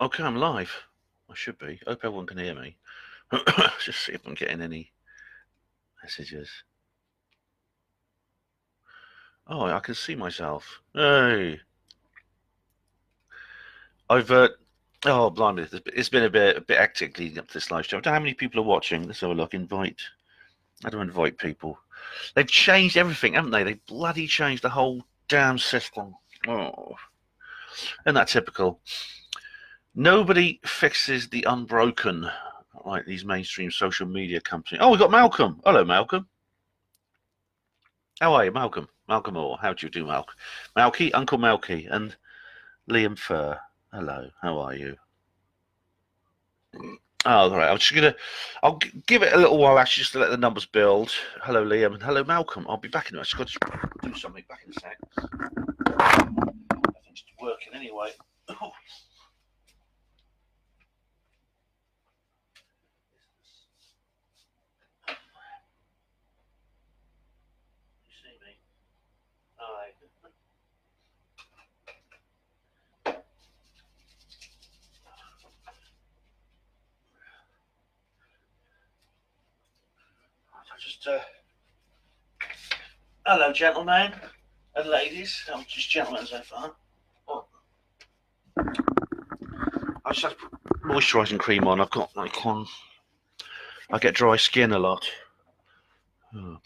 Okay, I'm live. I should be. I hope everyone can hear me. Just see if I'm getting any messages. Oh, I can see myself. Hey. I've oh blimey, it's been a bit hectic leading up to this live stream. I don't know how many people are watching. Let's have a look. Invite. How do I invite people? They've changed everything, haven't they? They've bloody changed the whole damn system. Oh, isn't that typical? Nobody fixes the unbroken like these mainstream social media companies. Oh, we've got Malcolm. Hello, Malcolm. How are you, Malcolm? Malcolm Orr. How do you do, Malky, Uncle Malky, and Liam Furr. Hello, how are you? Oh, all right. I'll give it a little while actually just to let the numbers build. Hello, Liam, and hello, Malcolm. I'll be back in a minute. I've just got to do something back in a sec. Everything's working anyway. Oh. You see me? Hi. Hello, gentlemen and ladies. I'm just gentlemen so far. Oh. I just have to put moisturising cream on. I've got like I get dry skin a lot. Oh.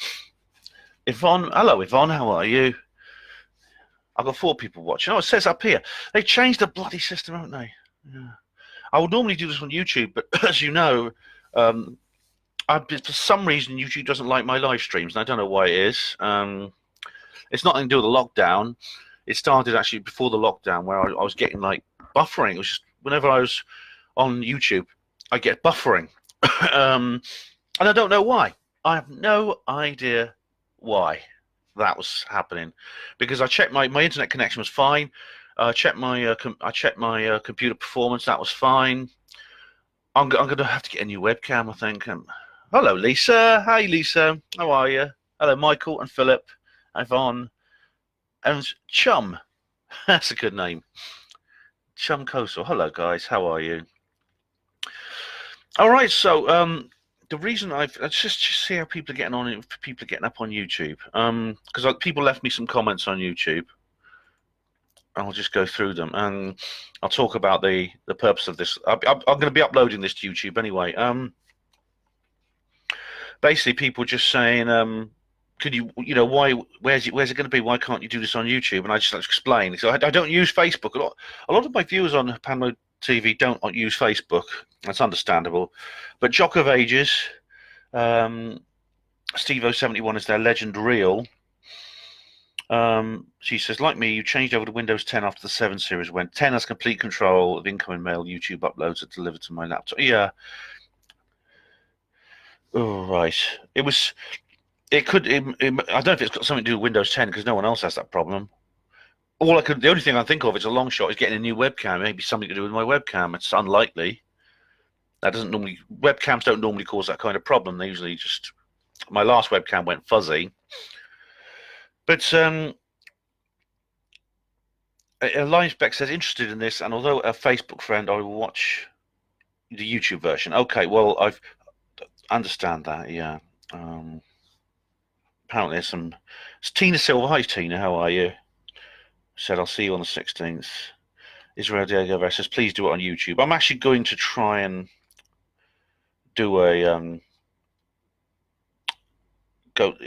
Yvonne, hello, Yvonne. How are you? I've got 4 people watching. Oh, it says up here. They changed the bloody system, haven't they? Yeah. I would normally do this on YouTube, but as you know, for some reason YouTube doesn't like my live streams, and I don't know why it is. It's nothing to do with the lockdown. It started actually before the lockdown, where I was getting like buffering. It was just whenever I was on YouTube, I get buffering, and I don't know why. I have no idea why that was happening, because I checked my internet connection was fine. I checked my computer performance. That was fine. I'm going to have to get a new webcam, I think. Hello, Lisa. Hi, Lisa. How are you? Hello, Michael and Philip, Yvonne, and Chum. That's a good name. Chum Coastal. Hello, guys. How are you? All right. So, the reason let's just see how people are getting on. People are getting up on YouTube. Because people left me some comments on YouTube. I'll just go through them, and I'll talk about the purpose of this. I'm going to be uploading this to YouTube anyway. Basically, people just saying, could you why? Where's it going to be? Why can't you do this on YouTube? And I just explain. So I don't use Facebook. A lot of my viewers on Panmo TV don't use Facebook. That's understandable. But Jock of Ages, Steve071 is their legend real. She says, like me, you changed over to Windows 10 after the 7 series went. 10 has complete control of incoming mail. YouTube uploads are delivered to my laptop. Yeah. Oh, right. It was. It could. I don't know if it's got something to do with Windows 10 because no one else has that problem. The only thing I think of is a long shot is getting a new webcam. Maybe something to do with my webcam. It's unlikely. Webcams don't normally cause that kind of problem. They usually just. My last webcam went fuzzy. But Live Spec says interested in this, and although a Facebook friend, I will watch the YouTube version. Okay, well I understand that. Yeah. Apparently, there's some. It's Tina Silver. Hi, Tina. How are you? Said I'll see you on the 16th. Israel Diego Vera says please do it on YouTube. I'm actually going to try and do a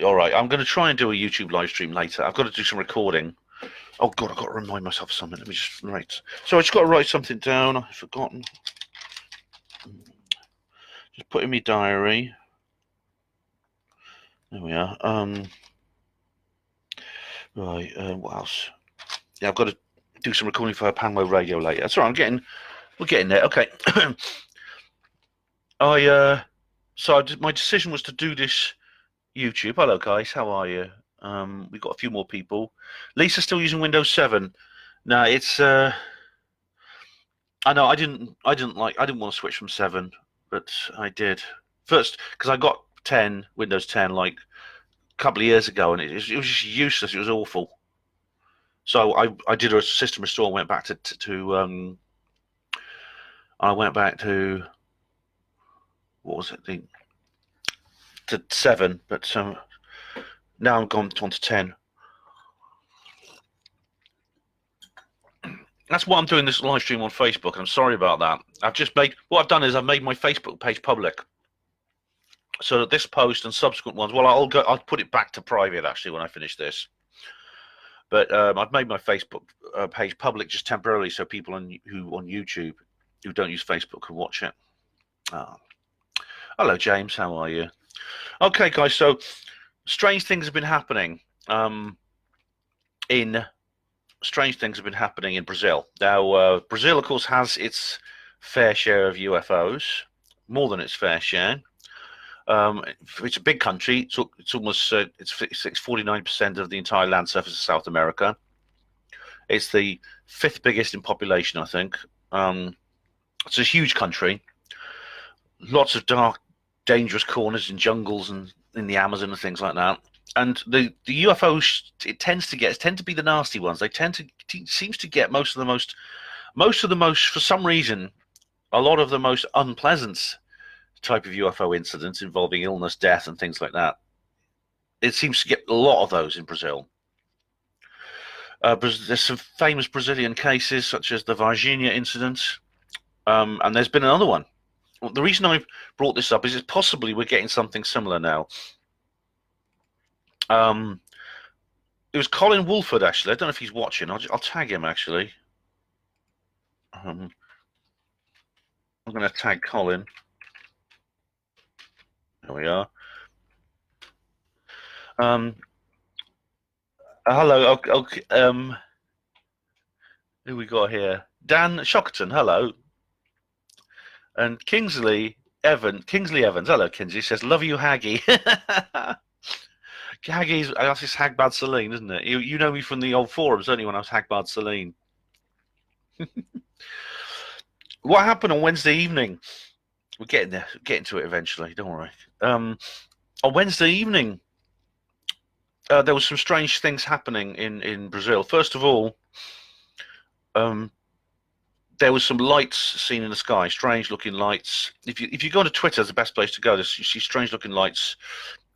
All right, I'm going to try and do a YouTube live stream later. I've got to do some recording. Oh God, I've got to remind myself of something. Let me just write. So I just got to write something down. I've forgotten. Just put in my diary. There we are. Right. What else? Yeah, I've got to do some recording for Panmo Radio later. That's all right. We're getting there. Okay. My decision was to do this YouTube. Hello, guys. How are you? We've got a few more people. Lisa's still using Windows 7. No, it's. I know. I didn't want to switch from 7, but I did first because I got Windows 10 like a couple of years ago, and it was just useless. It was awful. So I did a system restore and went back to I went back to, what was it, to 7, but now I'm gone on to 10. That's why I'm doing this live stream on Facebook. I'm sorry about that. What I've done is I've made my Facebook page public, so that this post and subsequent ones, well, I'll put it back to private actually when I finish this. But I've made my Facebook page public just temporarily, so people on YouTube who don't use Facebook can watch it. Hello, James. How are you? Okay, guys. So strange things have been happening. Strange things have been happening in Brazil. Now, Brazil, of course, has its fair share of UFOs, more than its fair share. It's a big country. It's almost it's 49% of the entire land surface of South America. It's the 5th biggest in population, I think. It's a huge country. Lots of dark, dangerous corners in jungles and in the Amazon and things like that. And the UFOs, it tend to be the nasty ones. They seems to get most of the most, for some reason, a lot of the most unpleasant type of UFO incidents involving illness, death, and things like that. It seems to get a lot of those in Brazil. There's some famous Brazilian cases, such as the Virginia incident, and there's been another one. The reason I've brought this up is that possibly we're getting something similar now. It was Colin Woolford, actually. I don't know if he's watching. I'll tag him, actually. I'm going to tag Colin. There we are. Hello. Okay, who we got here? Dan Shockerton. Hello. And Kingsley Evans. Hello, Kingsley. Says, "Love you, Haggy." That's his Hagbad Celine, isn't it? You know me from the old forums, don't you, when I was Hagbad Celine? What happened on Wednesday evening? We're getting there. Getting to it eventually. Don't worry. On Wednesday evening, there was some strange things happening in Brazil. First of all, there was some lights seen in the sky. Strange-looking lights. If you go to Twitter, it's the best place to go. You see strange-looking lights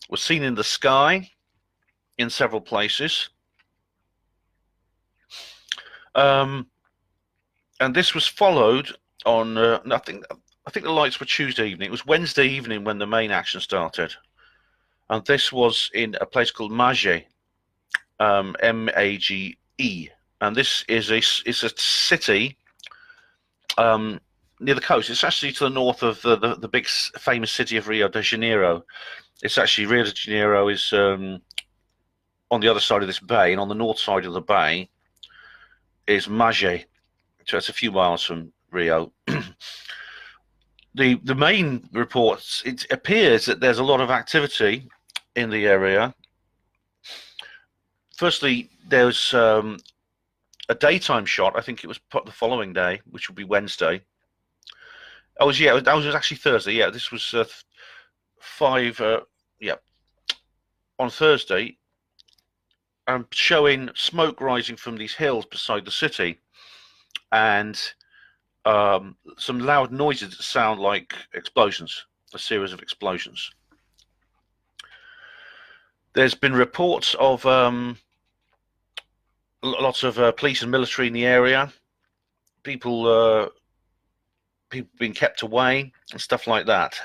were seen in the sky in several places. And this was followed on, I think the lights were Tuesday evening. It was Wednesday evening when the main action started. And this was in a place called Magé, M-A-G-E. And this is a city near the coast. It's actually to the north of the big famous city of Rio de Janeiro. It's actually, Rio de Janeiro is on the other side of this bay, and on the north side of the bay is Magé. So it's a few miles from Rio. The main reports, it appears that there's a lot of activity in the area. Firstly, there's a daytime shot. I think it was put the following day, which would be Wednesday. Oh, that was actually Thursday. Yeah, this was 5. On Thursday, showing smoke rising from these hills beside the city, and some loud noises that sound like explosions, a series of explosions. There's been reports of lots of police and military in the area, people being kept away and stuff like that.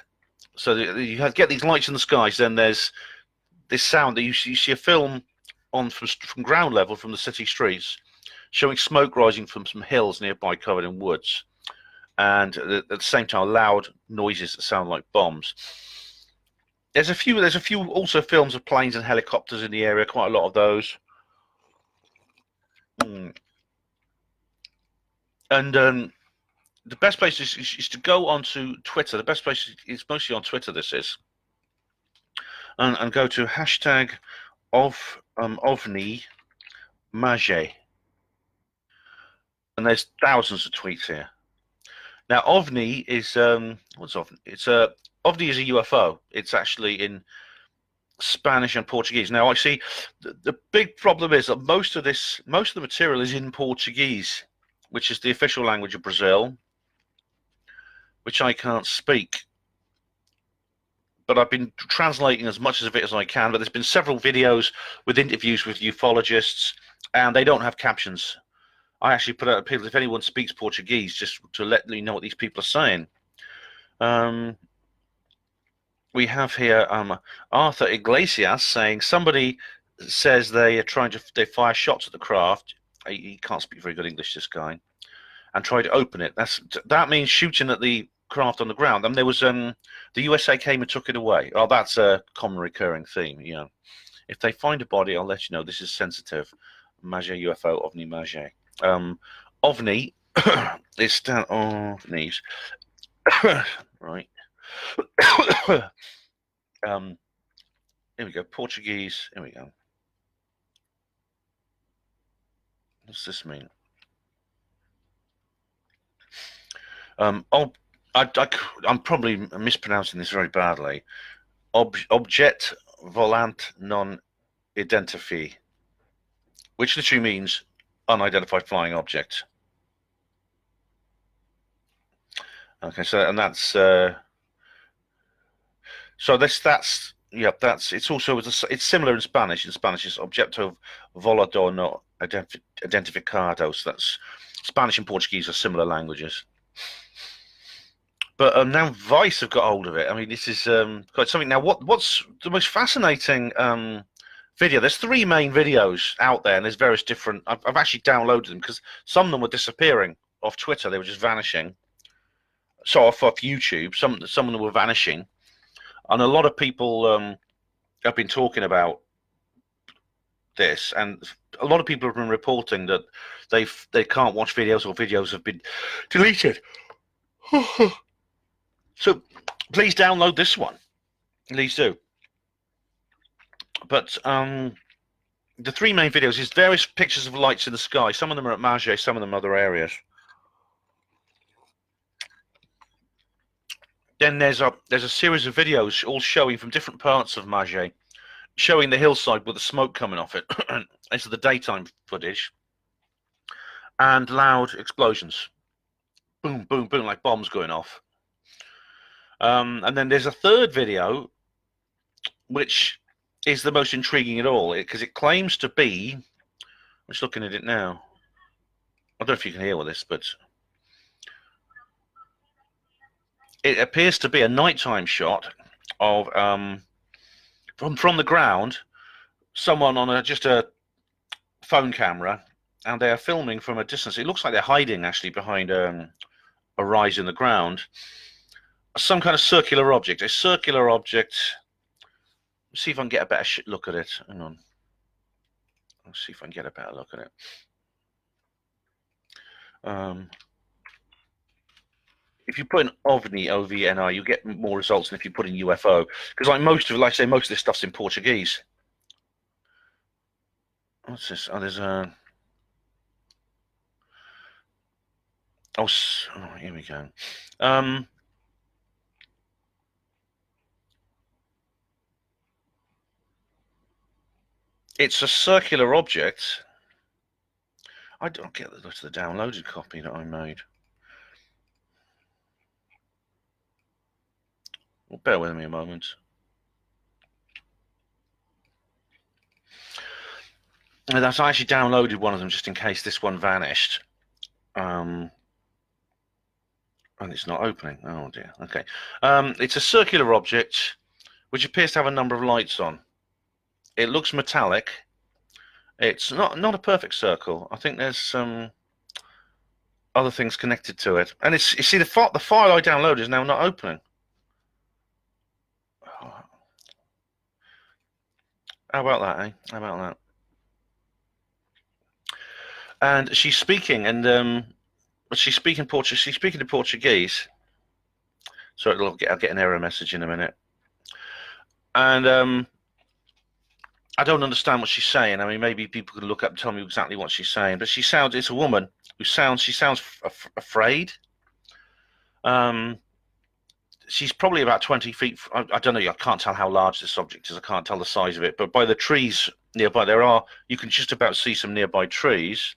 So you get these lights in the skies, then there's this sound that you see a film from ground level from the city streets showing smoke rising from some hills nearby covered in woods, and at the same time loud noises that sound like bombs. There's a few also films of planes and helicopters in the area, quite a lot of those. And the best place is to go onto Twitter. The best place is mostly on Twitter, this is. And go to hashtag OVNI Magé. And there's thousands of tweets here. Now, OVNI is, what's OVNI? OVNI is a UFO. It's actually in Spanish and Portuguese. Now, I see the big problem is that most of the material is in Portuguese, which is the official language of Brazil. which I can't speak. But I've been translating as much of it as I can. But there's been several videos with interviews with ufologists, and they don't have captions. I actually put out appeals if anyone speaks Portuguese, just to let me know what these people are saying. We have here Arthur Iglesias saying somebody says they are they fire shots at the craft. He can't speak very good English, this guy, and try to open it. That means shooting at the craft on the ground. And there was the USA came and took it away. Oh, that's a common recurring theme. You know, if they find a body, I'll let you know. This is sensitive. Magé UFO OVNI Magé. OVNI is stand OVNIs. Right. Here we go. Portuguese. Here we go. What's this mean? I'm probably mispronouncing this very badly. Objet volant non identifié, which literally means unidentified flying object. Okay, so and that's so that's yep, that's it's also it's similar in Spanish. In Spanish, it's objeto volador no identificado. So that's Spanish and Portuguese are similar languages. But now Vice have got hold of it. I mean, this is quite something. Now, what's the most fascinating video? There's 3 main videos out there, and there's various different. I've actually downloaded them because some of them were disappearing off Twitter. They were just vanishing. So off YouTube, some of them were vanishing, and a lot of people have been talking about this, and a lot of people have been reporting that they can't watch videos, or videos have been deleted. So please download this one. Please do. But the 3 main videos is various pictures of lights in the sky. Some of them are at Magé, some of them other areas. Then there's a series of videos all showing from different parts of Magé, showing the hillside with the smoke coming off it. This is the daytime footage. And loud explosions. Boom, boom, boom, like bombs going off. And then there's a 3rd video, which is the most intriguing at all, because it claims to be, I'm just looking at it now. I don't know if you can hear all this, but it appears to be a nighttime shot of from the ground, someone on just a phone camera, and they are filming from a distance. It looks like they're hiding actually behind a rise in the ground. Some kind of circular object. A circular object. Let's see if I can get a better look at it. Hang on. Let's see if I can get a better look at it. If you put in OVNI, OVNI, you get more results than if you put in UFO. Because most of this stuff's in Portuguese. What's this? Oh, there's a... Oh, here we go. It's a circular object. I don't get the downloaded copy that I made. Well, bear with me a moment. And I actually downloaded one of them just in case this one vanished. And it's not opening. Oh dear. Okay. It's a circular object which appears to have a number of lights on. It looks metallic. It's not a perfect circle. I think there's some other things connected to it. And it's, you see, the file I downloaded is now not opening. How about that, eh? How about that? And she's speaking, and she's speaking Portuguese. She's speaking to Portuguese. So I'll get an error message in a minute. And I don't understand what she's saying. I mean, maybe people can look up and tell me exactly what she's saying. But it's a woman who sounds afraid. She's probably about 20 feet. I don't know. I can't tell how large this object is. I can't tell the size of it. But by the trees nearby, you can just about see some nearby trees.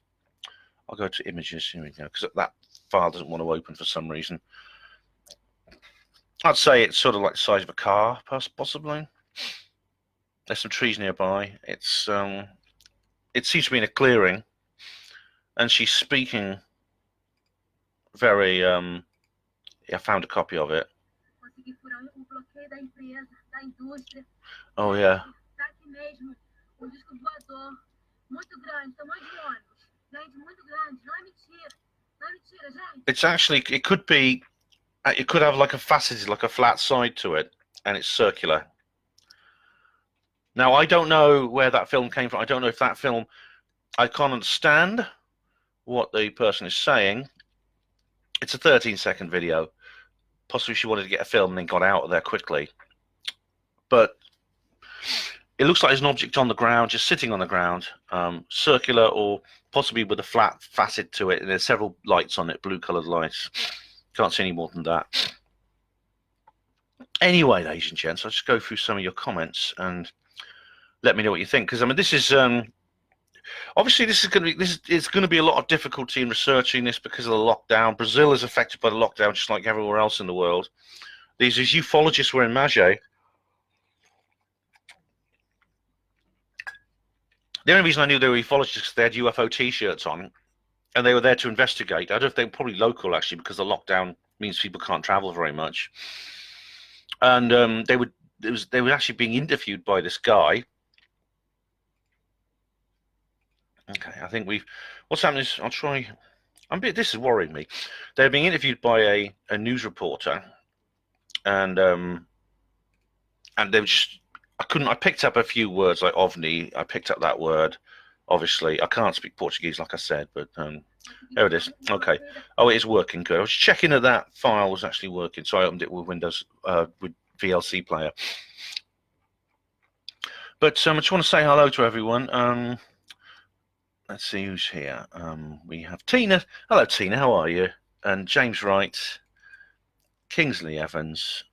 I'll go to images. Here we go. Because that file doesn't want to open for some reason. I'd say it's sort of like the size of a car, possibly. There's some trees nearby. It seems to be in a clearing, and she's speaking very. I found a copy of it. Oh yeah. It's actually, it could be, it could have like a faceted, like a flat side to it, and it's circular. Now, I don't know where that film came from. I don't know if that film, I can't understand what the person is saying. It's a 13-second video. Possibly she wanted to get a film and then got out of there quickly. But it looks like there's an object on the ground, just sitting on the ground, circular or possibly with a flat facet to it. And there's several lights on it, blue-colored lights. Can't see any more than that. Anyway, ladies and gents, I'll just go through some of your comments and let me know what you think. Because I mean, this is obviously it's going to be a lot of difficulty in researching this because of the lockdown. Brazil is affected by the lockdown, just like everywhere else in the world. These ufologists were in Magé. The only reason I knew they were ufologists is because they had UFO T-shirts on, and they were there to investigate. I don't know if they were probably local, actually, because the lockdown means people can't travel very much. And they were actually being interviewed by this guy. Okay, I think what's happening is, I'll try, this is worrying me. They're being interviewed by a news reporter, and they were just, I picked up a few words like ovni. I picked up that word. Obviously, I can't speak Portuguese, like I said, but there it is. Okay. Oh, it is working good. I was checking that file was actually working, so I opened it with Windows, with VLC player. But I just want to say hello to everyone. Let's see who's here. We have Tina. Hello, Tina. How are you? And James Wright, Kingsley Evans,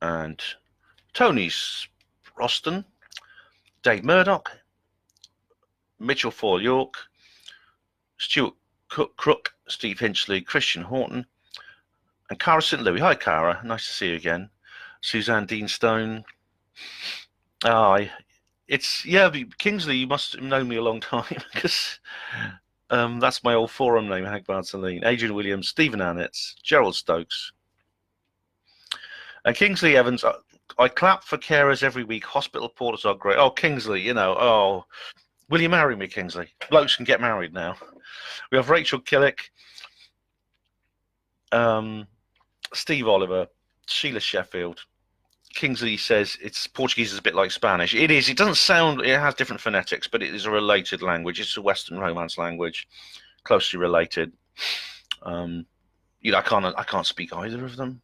and Tony Roston, Dave Murdoch, Mitchell Fall York, Stuart Crook, Steve Hinchley, Christian Horton, and Cara St. Louis. Hi, Cara. Nice to see you again. Suzanne Deanstone. Yeah, Kingsley, you must have known me a long time because that's my old forum name, Hagbard Celine. Adrian Williams, Stephen Annetts, Gerald Stokes. And Kingsley Evans, I clap for carers every week. Hospital porters are great. Oh, Kingsley, you know, oh, will you marry me, Kingsley? Blokes can get married now. We have Rachel Killick, Steve Oliver, Sheila Sheffield. Kingsley says it's Portuguese is a bit like Spanish. It is. It doesn't sound. It has different phonetics, but it is a related language. It's a Western Romance language, closely related. You know, I can't speak either of them.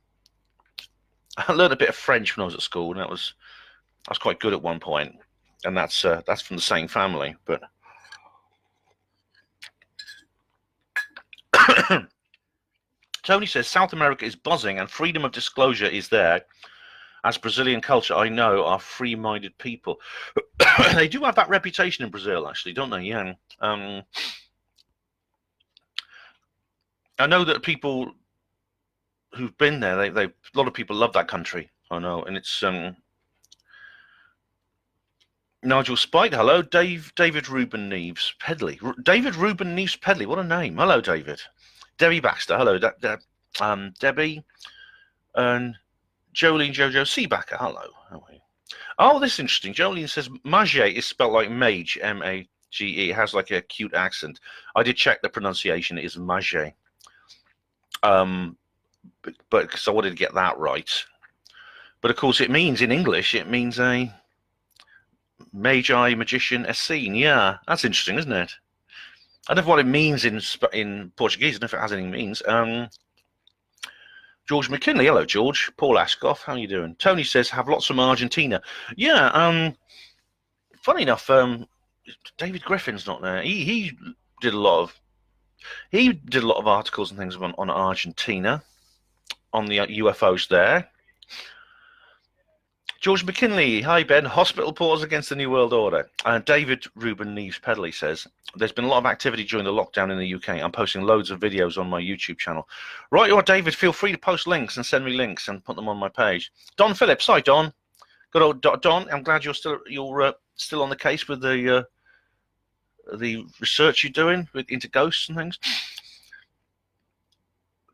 I learned a bit of French when I was at school, and I was quite good at one point, and that's from the same family. But Tony says South America is buzzing, and freedom of disclosure is there. As Brazilian culture, I know, are free-minded people. They do have that reputation in Brazil, actually, don't they? Yeah. I know that people who've been there, a lot of people love that country. I know, and it's Nigel Spike. Hello, David Reuben Neves Pedley. David Reuben Neves Pedley. What a name. Hello, David. Debbie Baxter. Hello, Debbie, and Jolene Jojo Seabacker, hello. Oh, this is interesting. Jolene says Magé is spelled like Mage, M-A-G-E. It has like a cute accent. I did check the pronunciation. It is Magé. But because I wanted to get that right. But of course, it means in English, it means a Magi, magician, a scene. Yeah, that's interesting, isn't it? I don't know what it means in Portuguese. I don't know if it has any means. George McKinley, hello George. Paul Ashkoff, how are you doing? Tony says have lots from Argentina. Yeah, funny enough, David Griffin's not there. He did a lot of articles and things on Argentina, on the UFOs there. George McKinley, hi Ben. Hospital pause against the New World Order. David Ruben Neves Pedley says, there's been a lot of activity during the lockdown in the UK. I'm posting loads of videos on my YouTube channel. Right, you are, David. Feel free to post links and send me links and put them on my page. Don Phillips, hi Don. Good old Don. I'm glad you're still on the case with the research you're doing into ghosts and things.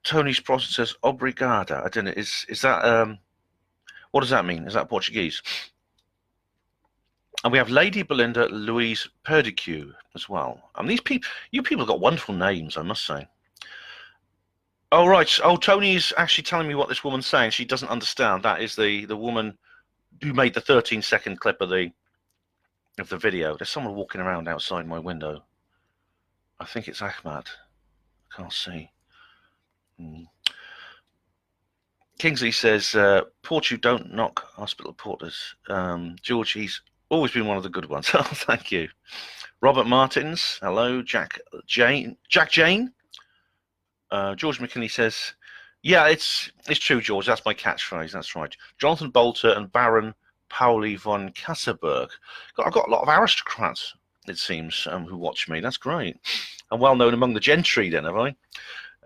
Tony Spross says, obrigada. I don't know. Is that what does that mean? Is that Portuguese? And we have Lady Belinda Louise Perdique as well. And these people, you people have got wonderful names, I must say. Oh, right. Oh, Tony's actually telling me what this woman's saying. She doesn't understand. That is the woman who made the 13-second clip of the video. There's someone walking around outside my window. I think it's Ahmad. I can't see. Kingsley says, Portu don't knock hospital porters. George, he's always been one of the good ones. Oh, thank you. Robert Martins, hello. Jack Jane. George McKinney says, yeah, it's true, George. That's my catchphrase. That's right. Jonathan Bolter and Baron Pauli von Kasselberg. I've got a lot of aristocrats, it seems, who watch me. That's great. I'm well known among the gentry then, have I?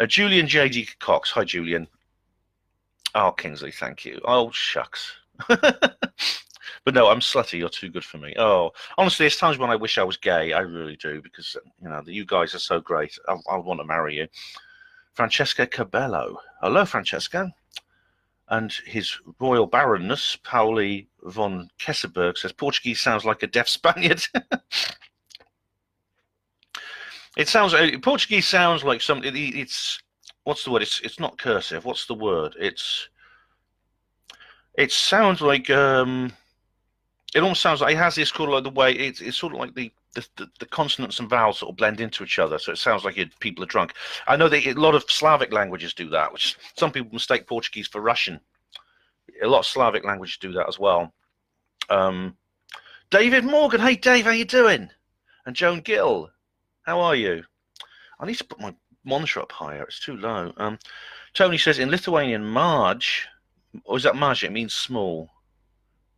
Julian J.D. Cox. Hi, Julian. Oh, Kingsley, thank you. Oh, shucks. But no, I'm slutty. You're too good for me. Oh, honestly, there's times when I wish I was gay. I really do, because you guys are so great. I'll want to marry you. Francesca Cabello. Hello, Francesca. And his Royal Baronness, Pauli von Kesselberg, says, Portuguese sounds like a deaf Spaniard. Portuguese sounds like something. It's what's the word? It's not cursive. What's the word? It sounds like it almost sounds like it has this sort of like the way it's sort of like the consonants and vowels sort of blend into each other, so it sounds like people are drunk. I know that a lot of Slavic languages do that, which some people mistake Portuguese for Russian. A lot of Slavic languages do that as well. David Morgan, hey Dave, how you doing? And Joan Gill, how are you? I need to put my monitor up higher, it's too low. Tony says, in Lithuanian, Mage, or is that Magé? It means small.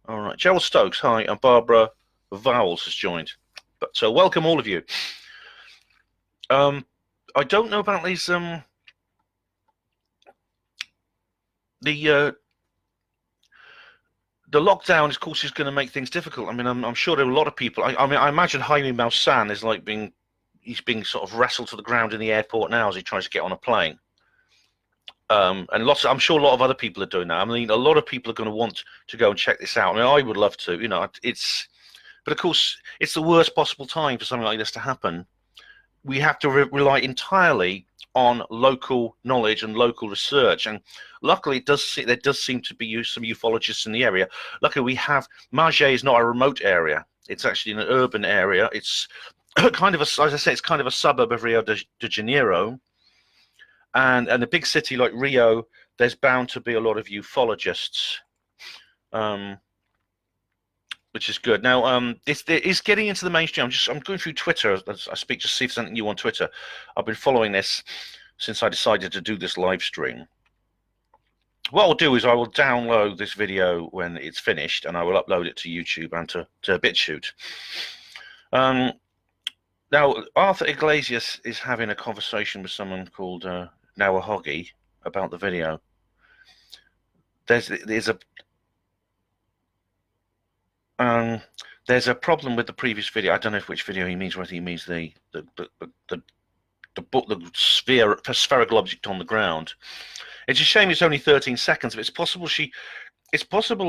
All right, Gerald Stokes, hi, and Barbara Vowles has joined. So welcome all of you. I don't know about these the lockdown, of course, is going to make things difficult. I mean, I'm sure there are a lot of people. I mean, I imagine Jaime Maussan is like he's being sort of wrestled to the ground in the airport now as he tries to get on a plane. And I'm sure a lot of other people are doing that. I mean, a lot of people are going to want to go and check this out. I mean, I would love to. But of course, it's the worst possible time for something like this to happen. We have to rely entirely on local knowledge and local research. And luckily, there does seem to be some ufologists in the area. Luckily, we have Magé is not a remote area. It's actually an urban area. It's kind of as I say, it's kind of a suburb of Rio de Janeiro. And a big city like Rio, there's bound to be a lot of ufologists. Which is good. Now, it's getting into the mainstream. I'm going through Twitter as I speak to see if something new on Twitter. I've been following this since I decided to do this live stream. What I'll do is I will download this video when it's finished, and I will upload it to YouTube and to BitChute. Now, Arthur Iglesias is having a conversation with someone called Noah Hoggy about the video. There's a problem with the previous video. I don't know which video he means, whether he means the spherical object on the ground. It's a shame it's only 13 seconds, but it's possible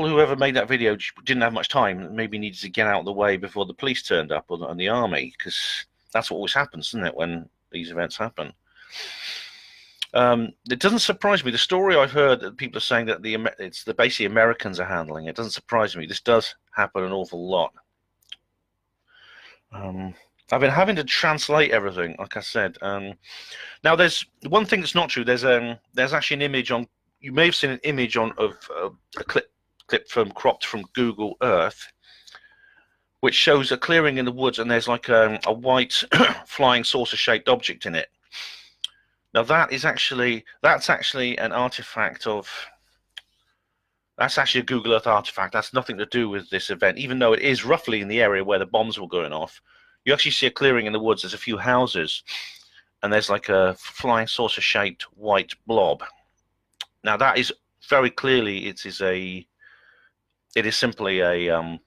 whoever made that video didn't have much time, maybe needed to get out of the way before the police turned up and the army, because that's what always happens, doesn't it, when these events happen. It doesn't surprise me. The story I've heard that people are saying that it's basically Americans are handling it. It doesn't surprise me. This does happen an awful lot. I've been having to translate everything, like I said. Now, there's one thing that's not true. There's actually an image on. You may have seen an image of a clip cropped from Google Earth, which shows a clearing in the woods, and there's like a white flying saucer-shaped object in it. Now that's actually an artifact of That's actually a Google Earth artifact. That's nothing to do with this event, even though it is roughly in the area where the bombs were going off. You actually see a clearing in the woods. There's a few houses, and there's like a flying saucer-shaped white blob. Now that is very clearly it is simply a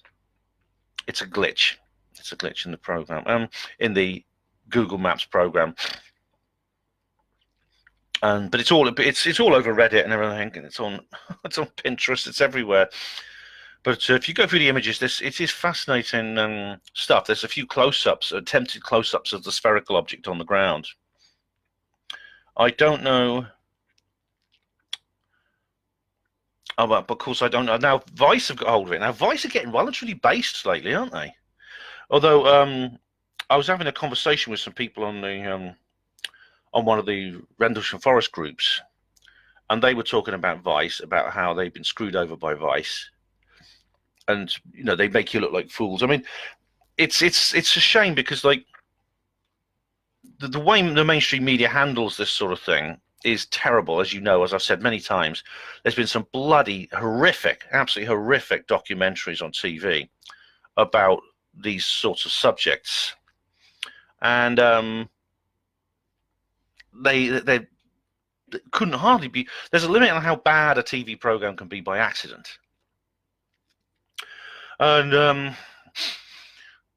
it's a glitch. It's a glitch in the program, in the Google Maps program. But it's all over Reddit and everything, and it's on Pinterest. It's everywhere. But if you go through the images, it is fascinating stuff. There's a few close-ups, attempted close-ups of the spherical object on the ground. I don't know. Oh, but of course I don't know. Now Vice have got hold of it. Now Vice are getting well and truly based lately, aren't they? Although I was having a conversation with some people on the on one of the Rendlesham Forest groups, and they were talking about Vice, about how they've been screwed over by Vice, and you know, they make you look like fools. I mean, it's a shame, because like the way the mainstream media handles this sort of thing is terrible, as you know, as I've said many times. There's been some bloody horrific, absolutely horrific documentaries on TV about these sorts of subjects, and they couldn't hardly be. There's a limit on how bad a TV program can be by accident, and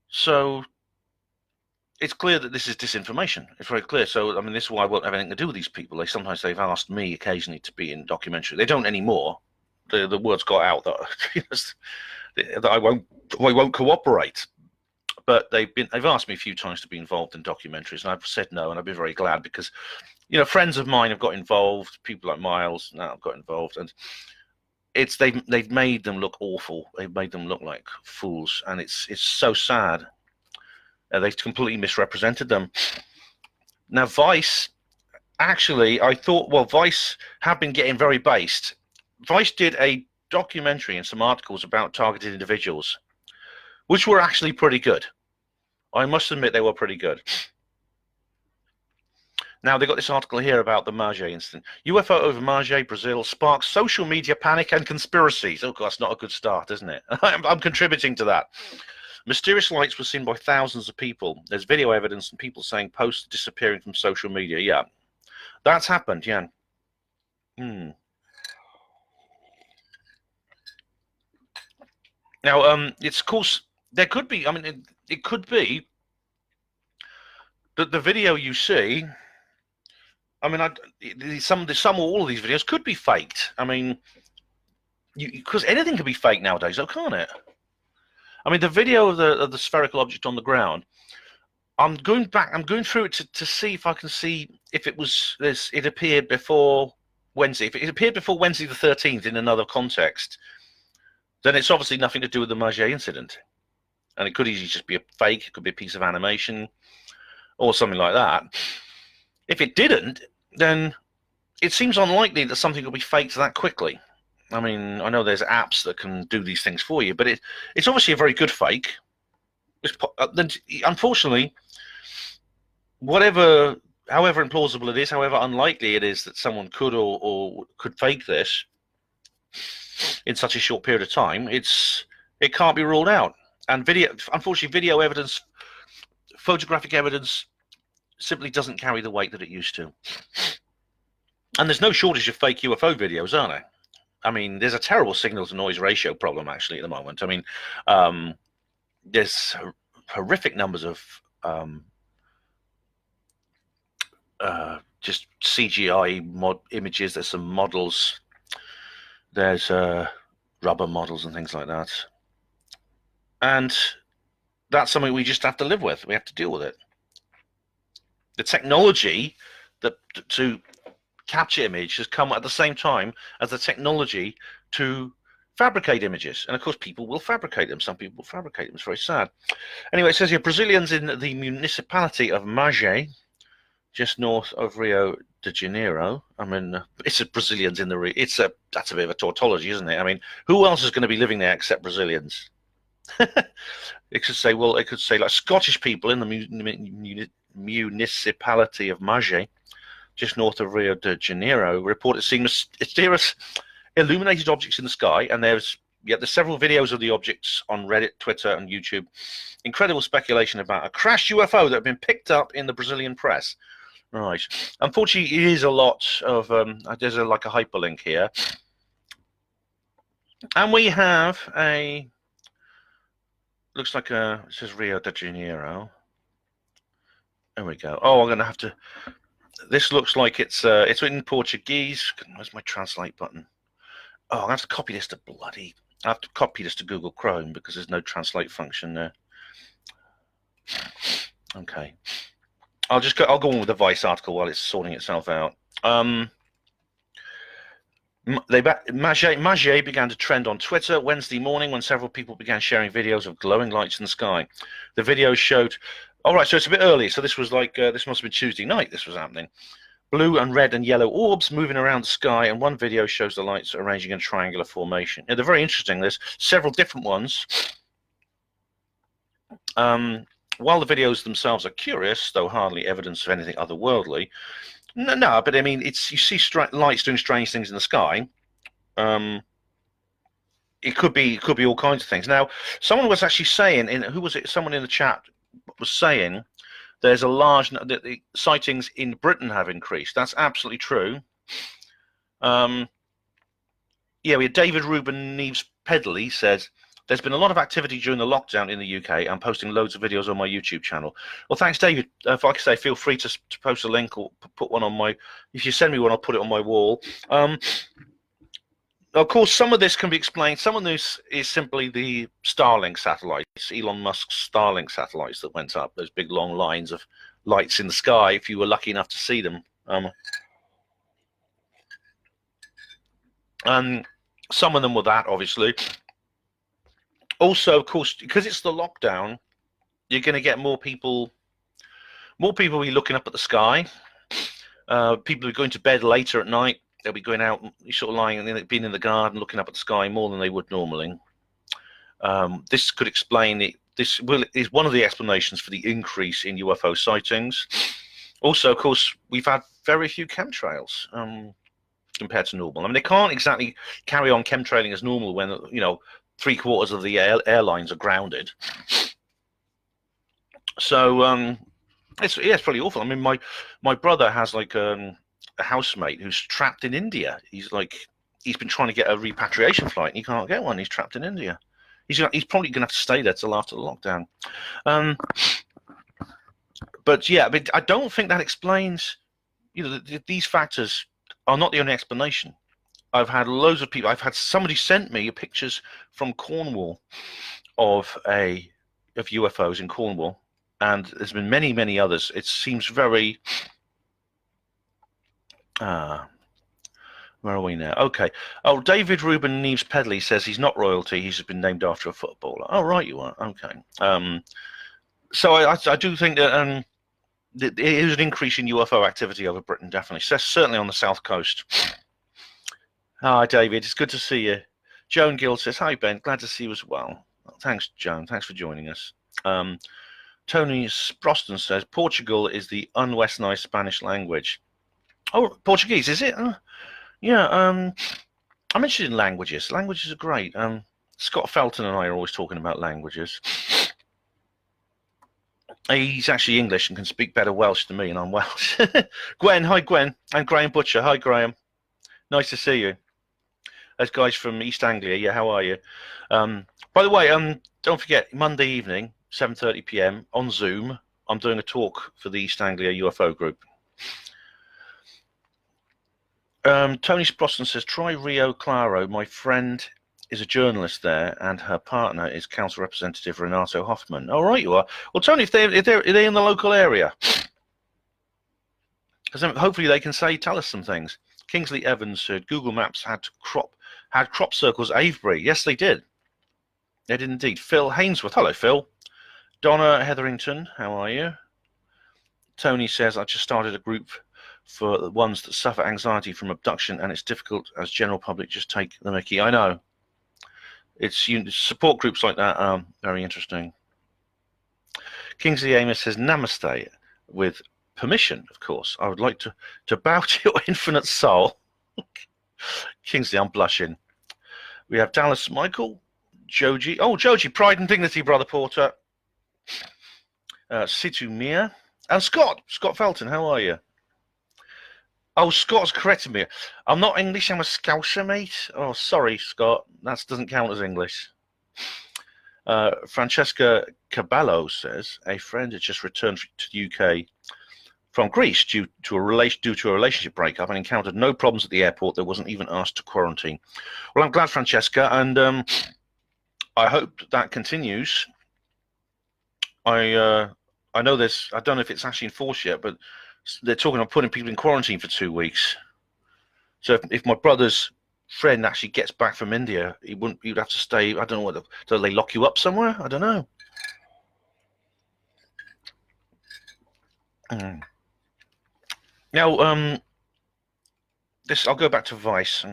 so it's clear that this is disinformation. It's very clear. So I mean, this is why I won't have anything to do with these people. They've asked me occasionally to be in documentary. They don't anymore. The word's got out that that I won't cooperate. But they've asked me a few times to be involved in documentaries, and I've said no, and I've been very glad, because, you know, friends of mine have got involved, people like Miles now have got involved, and they've made them look awful. They've made them look like fools, and it's so sad. They've completely misrepresented them. Now Vice, actually, I thought, well, Vice have been getting very based. Vice did a documentary and some articles about targeted individuals, which were actually pretty good. I must admit they were pretty good. Now, they got this article here about the Magé incident. UFO over Magé, Brazil, sparks social media panic and conspiracies. Oh, God, that's not a good start, isn't it? I'm contributing to that. Mysterious lights were seen by thousands of people. There's video evidence and people saying posts disappearing from social media. Yeah, that's happened, yeah. Now, it's, of course, there could be, I mean, it could be that the video you see, I mean, some or all of these videos could be faked. I mean, because anything can be faked nowadays, though, can't it? I mean, the video of the spherical object on the ground, I'm going through it to see if I can see if it appeared before Wednesday. If it appeared before Wednesday the 13th in another context, then it's obviously nothing to do with the Magé incident. And it could easily just be a fake, it could be a piece of animation, or something like that. If it didn't, then it seems unlikely that something will be faked that quickly. I mean, I know there's apps that can do these things for you, but it's obviously a very good fake. Unfortunately, however implausible it is, however unlikely it is that someone could or could fake this in such a short period of time, it can't be ruled out. And unfortunately, video evidence, photographic evidence, simply doesn't carry the weight that it used to. And there's no shortage of fake UFO videos, are there? I mean, there's a terrible signal-to-noise ratio problem, actually, at the moment. I mean, there's horrific numbers of just CGI images. There's some models. There's rubber models and things like that. And that's something we just have to live with. We have to deal with it. The technology to capture image has come at the same time as the technology to fabricate images. And of course, people will fabricate them. Some people will fabricate them. It's very sad. Anyway, it says here, Brazilians in the municipality of Magé, just north of Rio de Janeiro. I mean, it's Brazilians in the that's a bit of a tautology, isn't it? I mean, who else is going to be living there except Brazilians? It could say, well, it could say like Scottish people in the municipality of Magé, just north of Rio de Janeiro, reported seeing mysterious illuminated objects in the sky, and there's several videos of the objects on Reddit, Twitter, and YouTube. Incredible speculation about a crashed UFO that had been picked up in the Brazilian press. Right. Unfortunately, it is a lot of there's like a hyperlink here, and we have a looks like it says Rio de Janeiro. There we go. Oh, I'm gonna have to. This looks like it's in Portuguese. Where's my translate button? Oh, I'm gonna have to copy this to I have to copy this to Google Chrome because there's no translate function there. Okay. I'll go on with the Vice article while it's sorting itself out. Magé began to trend on Twitter Wednesday morning when several people began sharing videos of glowing lights in the sky. The videos showed. All right, so it's a bit early. So this was like this must have been Tuesday night. This was happening. Blue and red and yellow orbs moving around the sky, and one video shows the lights arranging in a triangular formation. They're very interesting. There's several different ones. While the videos themselves are curious, though hardly evidence of anything otherworldly, no, but I mean, you see lights doing strange things in the sky. It could be all kinds of things. Now, someone was actually saying, who was it? Someone in the chat was saying there's a large that the sightings in Britain have increased. That's absolutely true. Yeah, we had David Ruben Neves Pedley says there's been a lot of activity during the lockdown in the UK. I'm posting loads of videos on my YouTube channel. Well, thanks, David. If I could say, feel free to post a link or put one on my. If you send me one, I'll put it on my wall. Of course, some of this can be explained. Some of this is simply the Starlink satellites, Elon Musk's Starlink satellites that went up. Those big long lines of lights in the sky. If you were lucky enough to see them. And some of them were that, obviously. Also, of course, because it's the lockdown, you're going to get more people will be looking up at the sky. People are going to bed later at night. They'll be going out, sort of lying and being in the garden, looking up at the sky more than they would normally. This could explain it. This is one of the explanations for the increase in UFO sightings. Also, of course, we've had very few chemtrails compared to normal. I mean, they can't exactly carry on chemtrailing as normal when 3/4 of the airlines are grounded. So it's pretty awful. I mean, my brother has like a housemate who's trapped in India. He's been trying to get a repatriation flight and he can't get one. He's trapped in India. He's probably going to have to stay there till after the lockdown. But yeah, but I don't think that explains. These factors are not the only explanation. I've had loads of people. I've had somebody sent me pictures from Cornwall of UFOs in Cornwall, and there's been many, many others. It seems very. Where are we now? Okay. Oh, David Ruben Neves Pedley says he's not royalty. He's been named after a footballer. Oh, right, you are. Okay. So I do think that there is an increase in UFO activity over Britain, definitely. Certainly on the south coast. Hi, David. It's good to see you. Joan Gill says, hi, Ben. Glad to see you as well. Thanks, Joan. Thanks for joining us. Tony Sproston says, Portugal is the unwesternized Spanish language. Oh, Portuguese, is it? Yeah, I'm interested in languages. Languages are great. Scott Felton and I are always talking about languages. He's actually English and can speak better Welsh than me, and I'm Welsh. Gwen, hi Gwen. And Graham Butcher, hi Graham. Nice to see you. Those guys from East Anglia, yeah, how are you? By the way, don't forget, Monday evening, 7:30 p.m. on Zoom, I'm doing a talk for the East Anglia UFO group. Tony Sproston says, try Rio Claro. My friend is a journalist there, and her partner is Council Representative Renato Hoffman. Oh, right, you are. Well, Tony, if they're in the local area, because hopefully they can tell us some things. Kingsley Evans said Google Maps had crop circles Avebury. Yes, they did. They did indeed. Phil Hainsworth. Hello, Phil. Donna Hetherington, how are you? Tony says, I just started a group for the ones that suffer anxiety from abduction, and it's difficult as general public just take the mickey. I know. It's support groups like that are very interesting. Kingsley Amos says, Namaste, with permission, of course. I would like to bow to your infinite soul. Kingsley, I'm blushing. We have Dallas Michael, Joji. Oh, Joji, Pride and Dignity, Brother Porter. Situ Mia. And Scott Felton, how are you? Oh, Scott's corrected me. I'm not English, I'm a Scouser, mate. Oh, sorry, Scott. That doesn't count as English. Francesca Caballo says, a friend has just returned to the UK from Greece due to a relationship breakup and encountered no problems at the airport. There wasn't even asked to quarantine. Well, I'm glad, Francesca, and I hope that continues. I know this. I don't know if it's actually enforced yet, but they're talking about putting people in quarantine for 2 weeks. So if my brother's friend actually gets back from India, he'd have to stay. I don't know what. Do they lock you up somewhere? I don't know. Now, I'll go back to Vice.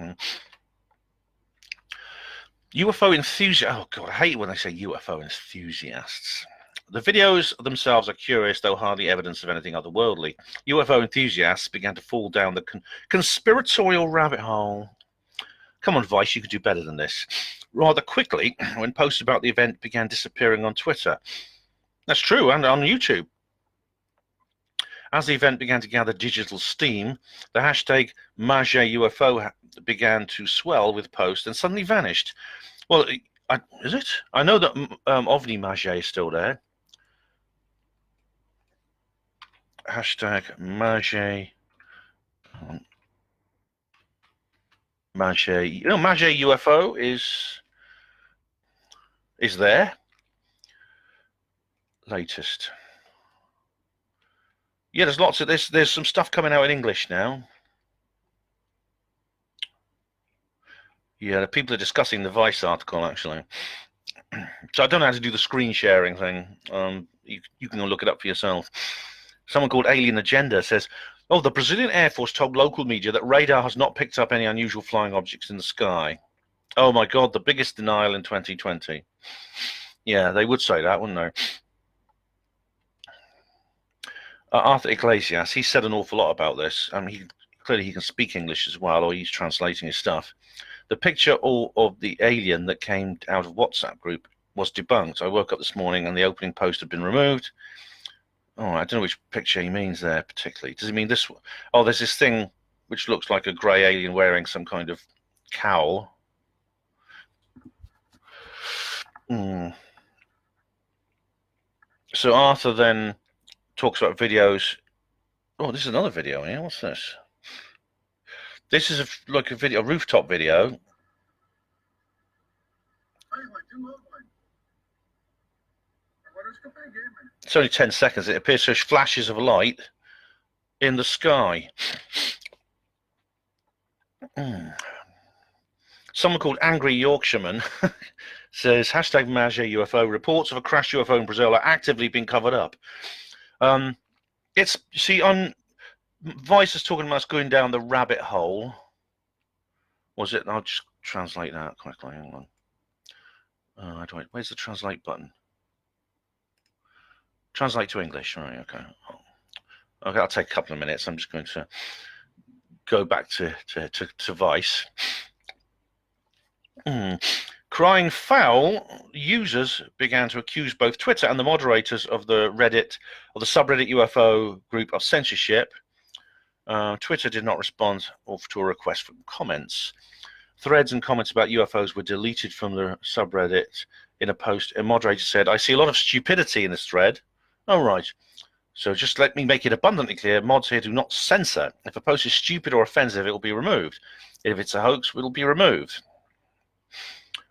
UFO enthusiasts. Oh God, I hate when they say UFO enthusiasts. The videos themselves are curious, though hardly evidence of anything otherworldly. UFO enthusiasts began to fall down the conspiratorial rabbit hole. Come on, Vice, you could do better than this. Rather quickly, when posts about the event began disappearing on Twitter. That's true, and on YouTube. As the event began to gather digital steam, the hashtag Magé UFO began to swell with posts and suddenly vanished. Well, is it? I know that OVNI Magé is still there. Hashtag Magé. Magé. You know, Magé UFO is there. Latest. Yeah, there's lots of this. There's some stuff coming out in English now. Yeah, the people are discussing the Vice article, actually. So I don't know how to do the screen sharing thing. You can look it up for yourself. Someone called Alien Agenda says, oh, the Brazilian Air Force told local media that radar has not picked up any unusual flying objects in the sky. Oh, my God, the biggest denial in 2020. Yeah, they would say that, wouldn't they? Arthur Iglesias, he said an awful lot about this. Clearly he can speak English as well, or he's translating his stuff. The picture of the alien that came out of WhatsApp group was debunked. I woke up this morning and the opening post had been removed. Oh, I don't know which picture he means there particularly. Does he mean this one? Oh, there's this thing which looks like a grey alien wearing some kind of cowl. So Arthur then talks about videos. Oh, this is another video here. What's this? This is like a rooftop video. It's only 10 seconds. It appears to flashes of light in the sky. Someone called Angry Yorkshireman says, hashtag Magé UFO, reports of a crashed UFO in Brazil are actively being covered up. On Vice is talking about us going down the rabbit hole. Was it? I'll just translate that quickly. Hang on. Where's the translate button? Translate to English. Right, okay. Okay, I'll take a couple of minutes. I'm just going to go back to Vice. Crying foul, users began to accuse both Twitter and the moderators of the subreddit UFO group of censorship. Twitter did not respond to a request for comments. Threads and comments about UFOs were deleted from the subreddit. In a post, a moderator said, I see a lot of stupidity in this thread. Oh, right. So just let me make it abundantly clear, mods here do not censor. If a post is stupid or offensive, it will be removed. If it's a hoax, it will be removed.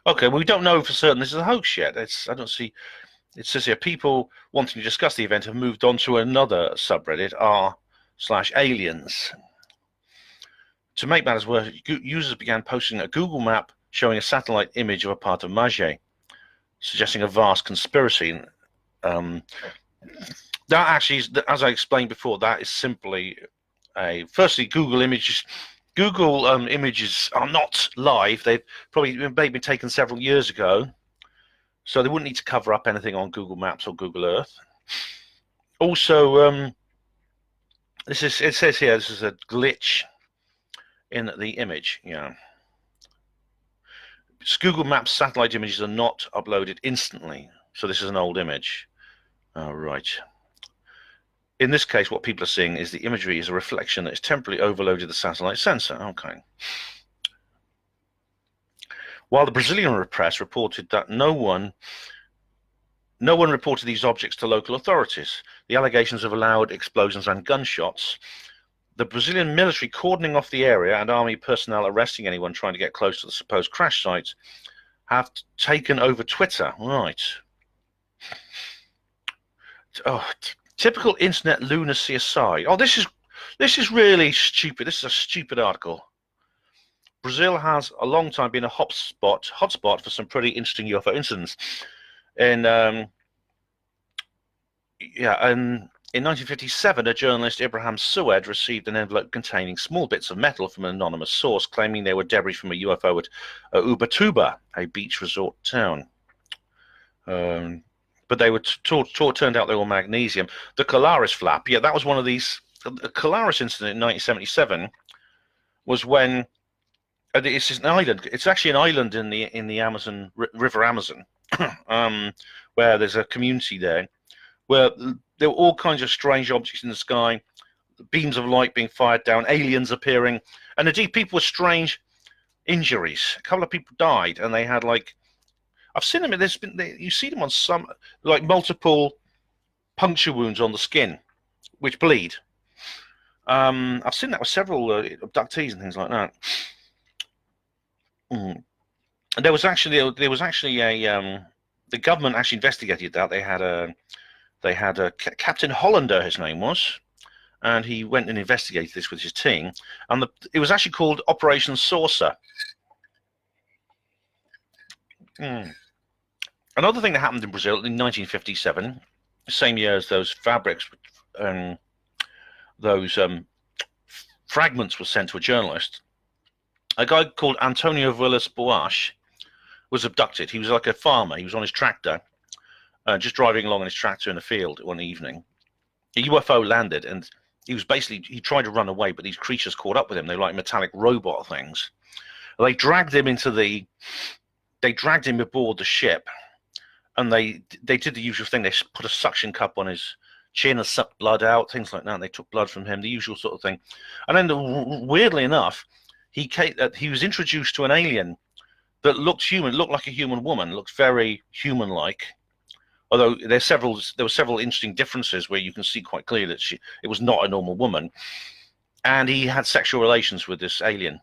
Okay, well, we don't know for certain this is a hoax yet. I don't see. It says here, people wanting to discuss the event have moved on to another subreddit, r/aliens. To make matters worse, users began posting a Google map showing a satellite image of a part of Magé, suggesting a vast conspiracy. That actually is, as I explained before, that is simply firstly, Google images are not live. They've probably been taken several years ago, so they wouldn't need to cover up anything on Google Maps or Google Earth. Also, it says here this is a glitch in the image. Yeah. Google Maps satellite images are not uploaded instantly. So this is an old image. Right. In this case, what people are seeing is the imagery is a reflection that has temporarily overloaded the satellite sensor. Okay. While the Brazilian press reported that no one reported these objects to local authorities. The allegations of loud explosions and gunshots. The Brazilian military cordoning off the area and army personnel arresting anyone trying to get close to the supposed crash sites have taken over Twitter. Right. Oh, typical internet lunacy aside. Oh, this is really stupid. This is a stupid article. Brazil has a long time been a hotspot for some pretty interesting UFO incidents. In 1957, a journalist, Ibrahim Sued, received an envelope containing small bits of metal from an anonymous source, claiming they were debris from a UFO at Ubatuba, a beach resort town. But they were turned out they were magnesium. The Colaris flap, yeah, that was one of these. The Colaris incident in 1977 was when it's an island. It's actually an island in the Amazon River Amazon, where there's a community there, where there were all kinds of strange objects in the sky, beams of light being fired down, aliens appearing, and indeed people with strange injuries. A couple of people died, and they had I've seen them. You see them on some multiple puncture wounds on the skin, which bleed. I've seen that with several abductees and things like that. And there was actually a the government actually investigated that. They had a Captain Hollander, his name was, and he went and investigated this with his team, and it was actually called Operation Saucer. Another thing that happened in Brazil in 1957, same year as those fabrics, those fragments were sent to a journalist. A guy called Antonio Villas Boas was abducted. He was like a farmer. He was on his tractor, just driving along on his tractor in the field one evening. A UFO landed, and he tried to run away, but these creatures caught up with him. They were like metallic robot things. They dragged him aboard the ship, and they did the usual thing. They put a suction cup on his chin and sucked blood out, things like that. They took blood from him, the usual sort of thing. And then, weirdly enough, he was introduced to an alien that looked human, looked like a human woman, looked very human-like. Although there were several interesting differences where you can see quite clearly that it was not a normal woman, and he had sexual relations with this alien.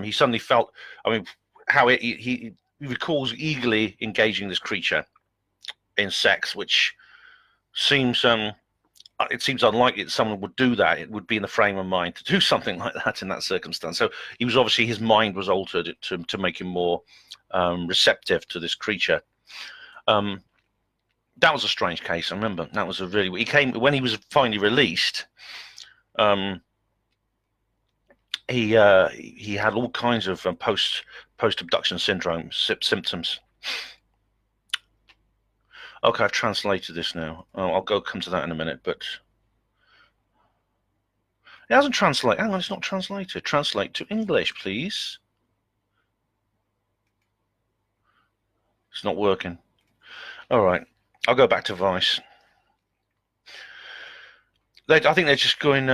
He suddenly felt, he recalls eagerly engaging this creature in sex, which seems it seems unlikely that someone would do that. It would be in the frame of mind to do something like that in that circumstance. So he was obviously, his mind was altered to make him more receptive to this creature. That was a strange case. I remember that was he came when he was finally released. He had all kinds of post abduction syndrome symptoms. Okay, I've translated this now. I'll come to that in a minute, but it hasn't translated. Hang on, it's not translated. Translate to English, please. It's not working. All right, I'll go back to Vice. I think they're just going.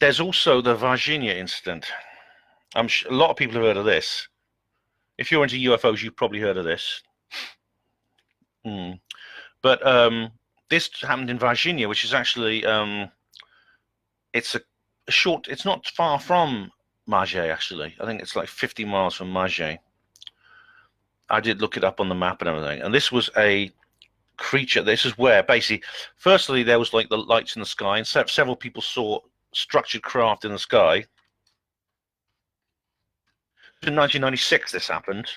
There's also the Virginia incident. A lot of people have heard of this. If you're into UFOs, you've probably heard of this. But this happened in Virginia, which is actually it's not far from Magé, actually. I think it's like 50 miles from Magé. I did look it up on the map and everything. And this was a creature. This is where basically, firstly, there was like the lights in the sky, and several people saw structured craft in the sky. In 1996, this happened.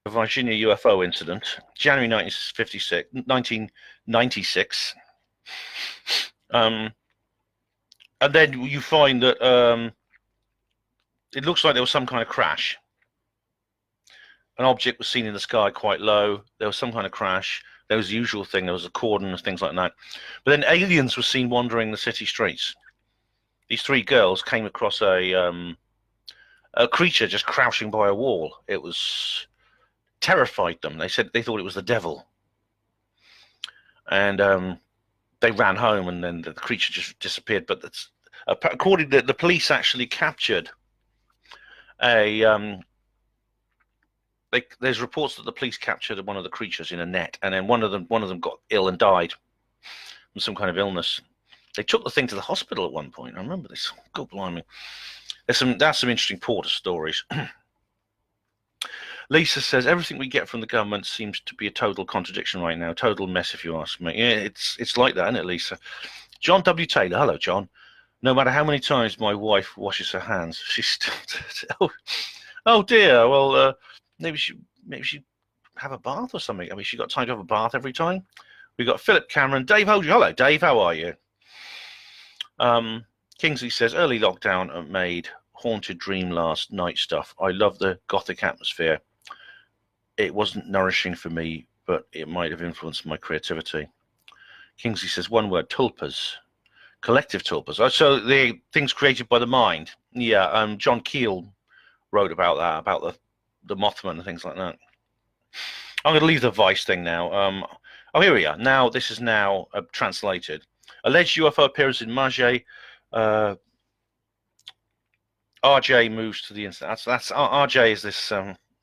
The Virginia UFO incident, January 1996. And then you find that it looks like there was some kind of crash. An object was seen in the sky quite low. There was some kind of crash. There was the usual thing. There was a cordon and things like that. But then aliens were seen wandering the city streets. These 3 girls came across a creature just crouching by a wall. It was terrified them. They said they thought it was the devil. And they ran home, and then the creature just disappeared. But that's, according to the police, actually captured a. There's reports that the police captured one of the creatures in a net, and then one of them got ill and died from some kind of illness. They took the thing to the hospital at one point. I remember this. God blimey. That's some interesting Porter stories. Lisa says, everything we get from the government seems to be a total contradiction right now. Total mess, if you ask me. Yeah, it's like that, isn't it, Lisa? John W. Taylor. Hello, John. No matter how many times my wife washes her hands, she's still... oh, dear. Well, maybe she have a bath or something. I mean, she got time to have a bath every time. We got Philip Cameron. Dave Holdry. Hello, Dave. How are you? Kingsley says, early lockdown made haunted dream last night stuff. I love the gothic atmosphere. It wasn't nourishing for me, but it might have influenced my creativity. Kingsley says, one word, tulpas. Collective tulpas. Oh, so the things created by the mind. Yeah, John Keel wrote about that, about the Mothman and things like that. I'm going to leave the Vice thing now. Oh, here we are. Now, this is now translated. Alleged UFO appearance in Magé. RJ moves to the incident. That's RJ is this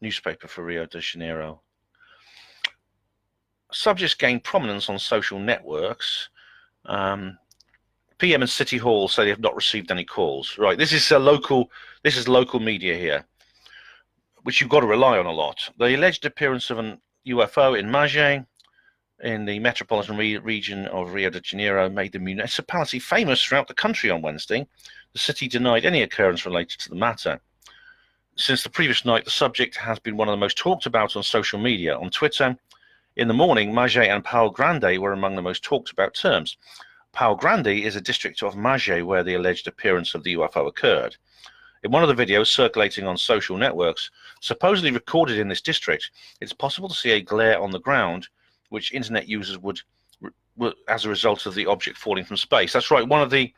newspaper for Rio de Janeiro. Subjects gain prominence on social networks. PM and City Hall say they have not received any calls. Right, this is local media here, which you've got to rely on a lot. The alleged appearance of an UFO in Magé, in the metropolitan region of Rio de Janeiro, made the municipality famous throughout the country on Wednesday. The city denied any occurrence related to the matter. Since the previous night, the subject has been one of the most talked about on social media. On Twitter, in the morning, Magé and Pau Grande were among the most talked about terms. Pau Grande is a district of Magé where the alleged appearance of the UFO occurred. In one of the videos circulating on social networks, supposedly recorded in this district, it's possible to see a glare on the ground, which internet users would as a result of the object falling from space. That's right. One of the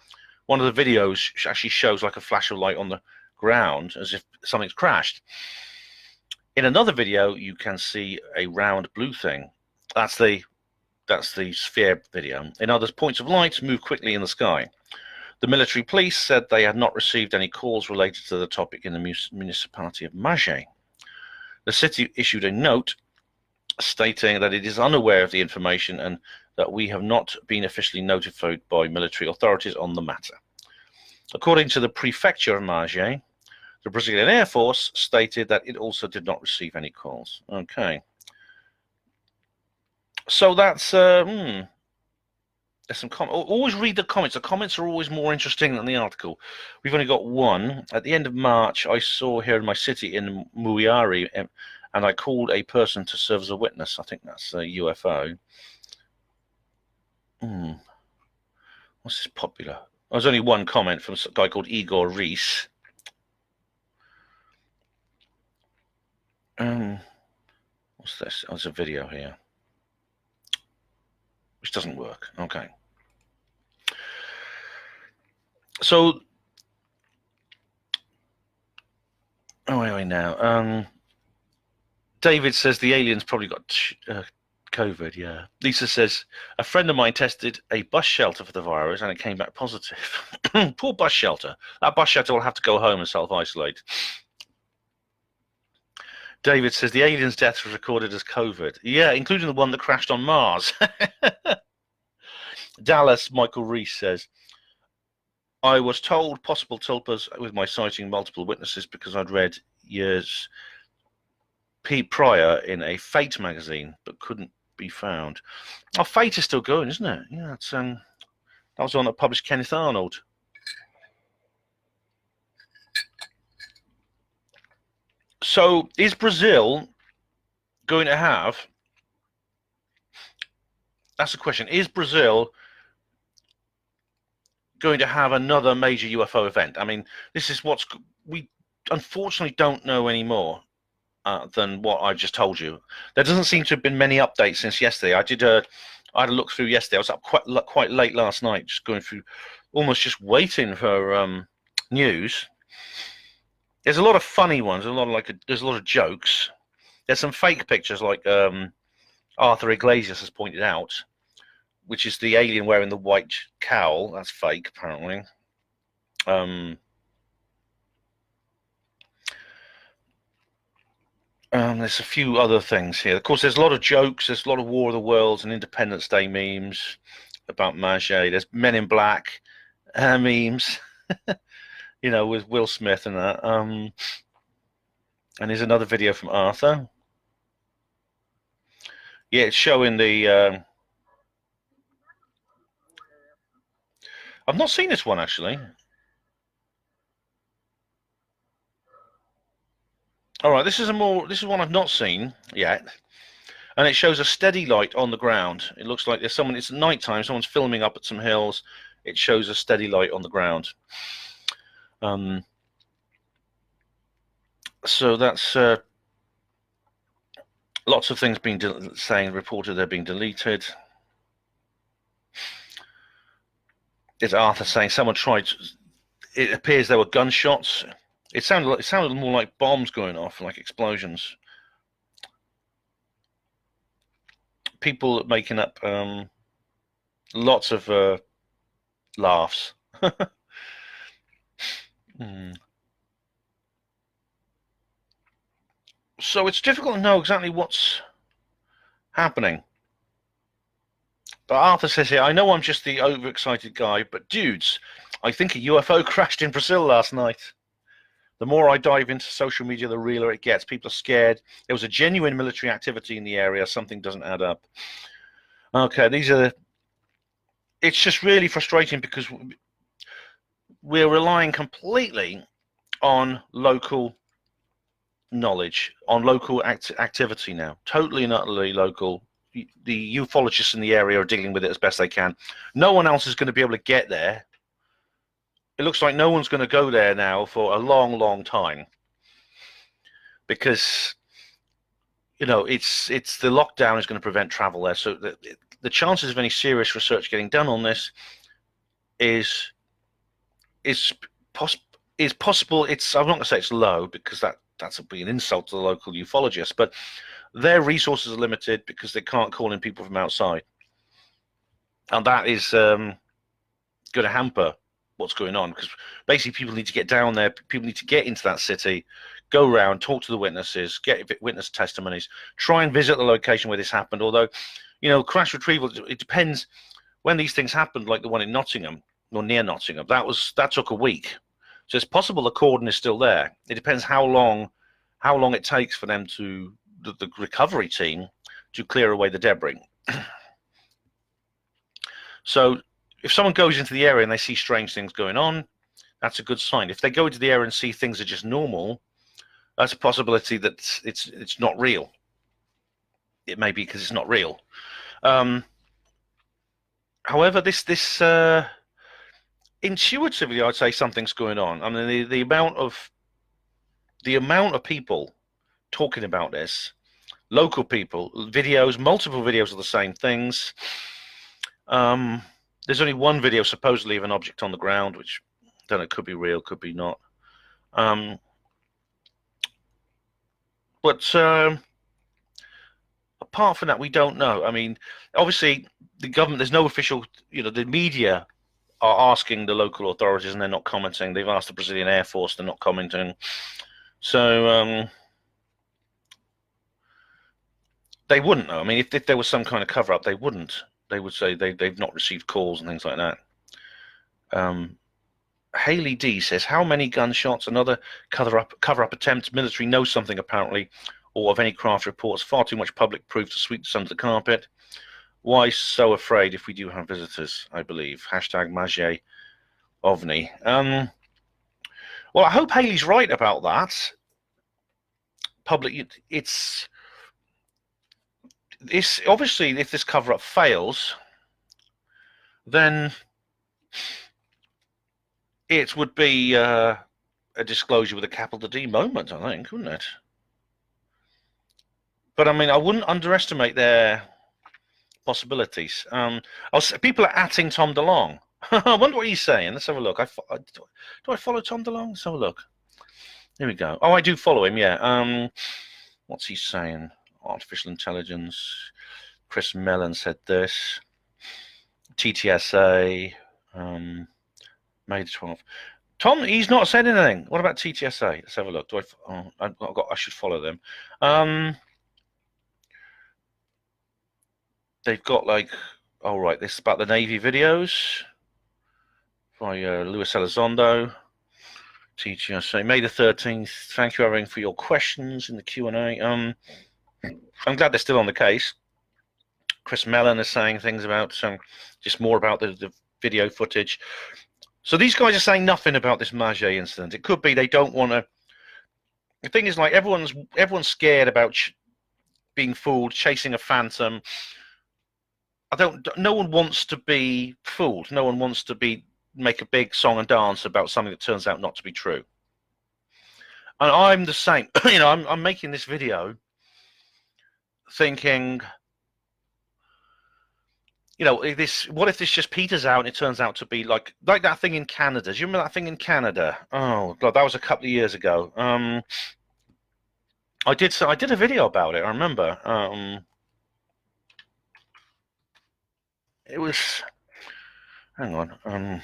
videos actually shows like a flash of light on the ground as if something's crashed. In another video, you can see a round blue thing. That's the sphere video. In others, points of light move quickly in the sky. The military police said they had not received any calls related to the topic in the municipality of Magé. The city issued a note stating that it is unaware of the information and that we have not been officially notified by military authorities on the matter. According to the prefecture of Magé, the Brazilian Air Force stated that it also did not receive any calls. Okay. So that's there's some always read the comments. The comments are always more interesting than the article. We've only got one. At the end of March, I saw here in my city in Muiari, and I called a person to serve as a witness. I think that's a UFO. What's this popular? There's only one comment from a guy called Igor Reese. What's this? Oh, there's a video here, which doesn't work. Okay. So, where are we now? David says the aliens probably got COVID, yeah. Lisa says, a friend of mine tested a bus shelter for the virus and it came back positive. Poor bus shelter. That bus shelter will have to go home and self-isolate. David says the alien's death was recorded as COVID. Yeah, including the one that crashed on Mars. Dallas Michael Reese says, I was told possible tulpas with my citing multiple witnesses because I'd read years prior in a Fate magazine, but couldn't be found. Oh, Fate is still going, isn't it? Yeah, it's that was one that published Kenneth Arnold. So, is Brazil going to have? That's the question. Is Brazil going to have another major UFO event? I mean, this is we unfortunately don't know anymore. than what I just told you. There doesn't seem to have been many updates since yesterday. I had a look through yesterday. I was up quite late last night, just going through, almost just waiting for news. There's a lot of funny ones. There's a lot of jokes. There's some fake pictures, like Arthur Iglesias has pointed out, which is the alien wearing the white cowl. That's fake, apparently. There's a few other things here. Of course, there's a lot of jokes. There's a lot of War of the Worlds and Independence Day memes about Magé. There's Men in Black memes, with Will Smith and that. And here's another video from Arthur. Yeah, it's showing the... I've not seen this one, actually. All right, this is one I've not seen yet, and it shows a steady light on the ground. It looks like there's someone. It's nighttime. Someone's filming up at some hills. It shows a steady light on the ground. So that's lots of things being reported they're being deleted. There's Arthur saying someone tried. It appears there were gunshots. It sounded more like bombs going off, like explosions. People making up lots of laughs. So it's difficult to know exactly what's happening. But Arthur says here, I know I'm just the overexcited guy, but dudes, I think a UFO crashed in Brazil last night. The more I dive into social media, the realer it gets. People are scared. There was a genuine military activity in the area. Something doesn't add up. Okay, it's just really frustrating because we're relying completely on local knowledge, on local activity now. Totally and utterly local. The ufologists in the area are dealing with it as best they can. No one else is going to be able to get there. It looks like no one's going to go there now for a long, long time, because it's the lockdown is going to prevent travel there. So the chances of any serious research getting done on this is possible. I'm not going to say it's low, because that's be an insult to the local ufologists, but their resources are limited because they can't call in people from outside, and that is going to hamper what's going on, because basically people need to get down there. People need to get into that city, go around, talk to the witnesses, get witness testimonies, try and visit the location where this happened. Although, crash retrieval, it depends when these things happened, like the one in Nottingham or near Nottingham. That took a week, so it's possible the cordon is still there. It depends how long it takes for them the recovery team to clear away the debris. So if someone goes into the area and they see strange things going on, that's a good sign. If they go into the area and see things are just normal, that's a possibility that it's not real. It may be because it's not real. However, this intuitively, I'd say something's going on. I mean, the amount of people talking about this, local people, multiple videos of the same things. There's only one video supposedly of an object on the ground, which I don't know, could be real, could be not. But apart from that, we don't know. I mean, obviously, the government, there's no official, the media are asking the local authorities and they're not commenting. They've asked the Brazilian Air Force, they're not commenting. So they wouldn't know. I mean, if there was some kind of cover-up, they wouldn't. They would say they've not received calls and things like that. Haley D says, how many gunshots? Another cover-up attempt. Military knows something, apparently, or of any craft reports. Far too much public proof to sweep this under the carpet. Why so afraid if we do have visitors, I believe. Hashtag Magé OVNI. Well, I hope Haley's right about that. It's obviously, if this cover-up fails, then it would be a disclosure with a capital D moment, I think, wouldn't it? But I mean, I wouldn't underestimate their possibilities. People are atting Tom DeLong. I wonder what he's saying. Let's have a look. Do I follow Tom DeLong? Let's have a look. Here we go. Oh, I do follow him. Yeah. What's he saying? Artificial intelligence. Chris Mellon said this. TTSA. May the 12th. Tom, he's not said anything. What about TTSA? Let's have a look. I should follow them. They've got like, oh right, this is about the Navy videos by Luis Elizondo. TTSA, May the 13th. Thank you, everyone, for your questions in the Q&A. I'm glad they're still on the case. Chris Mellon is saying things about just more about the video footage. So these guys are saying nothing about this Magé incident. It could be they don't want to. The thing is, like, everyone's scared about being fooled, chasing a phantom. No one wants to be fooled. No one wants to make a big song and dance about something that turns out not to be true. And I'm the same. You know, I'm making this video thinking, you know, what if this just peters out and it turns out to be like that thing in Canada? Do you remember that thing in Canada? Oh God, that was a couple of years ago. I did a video about it. I remember. It was. Hang on.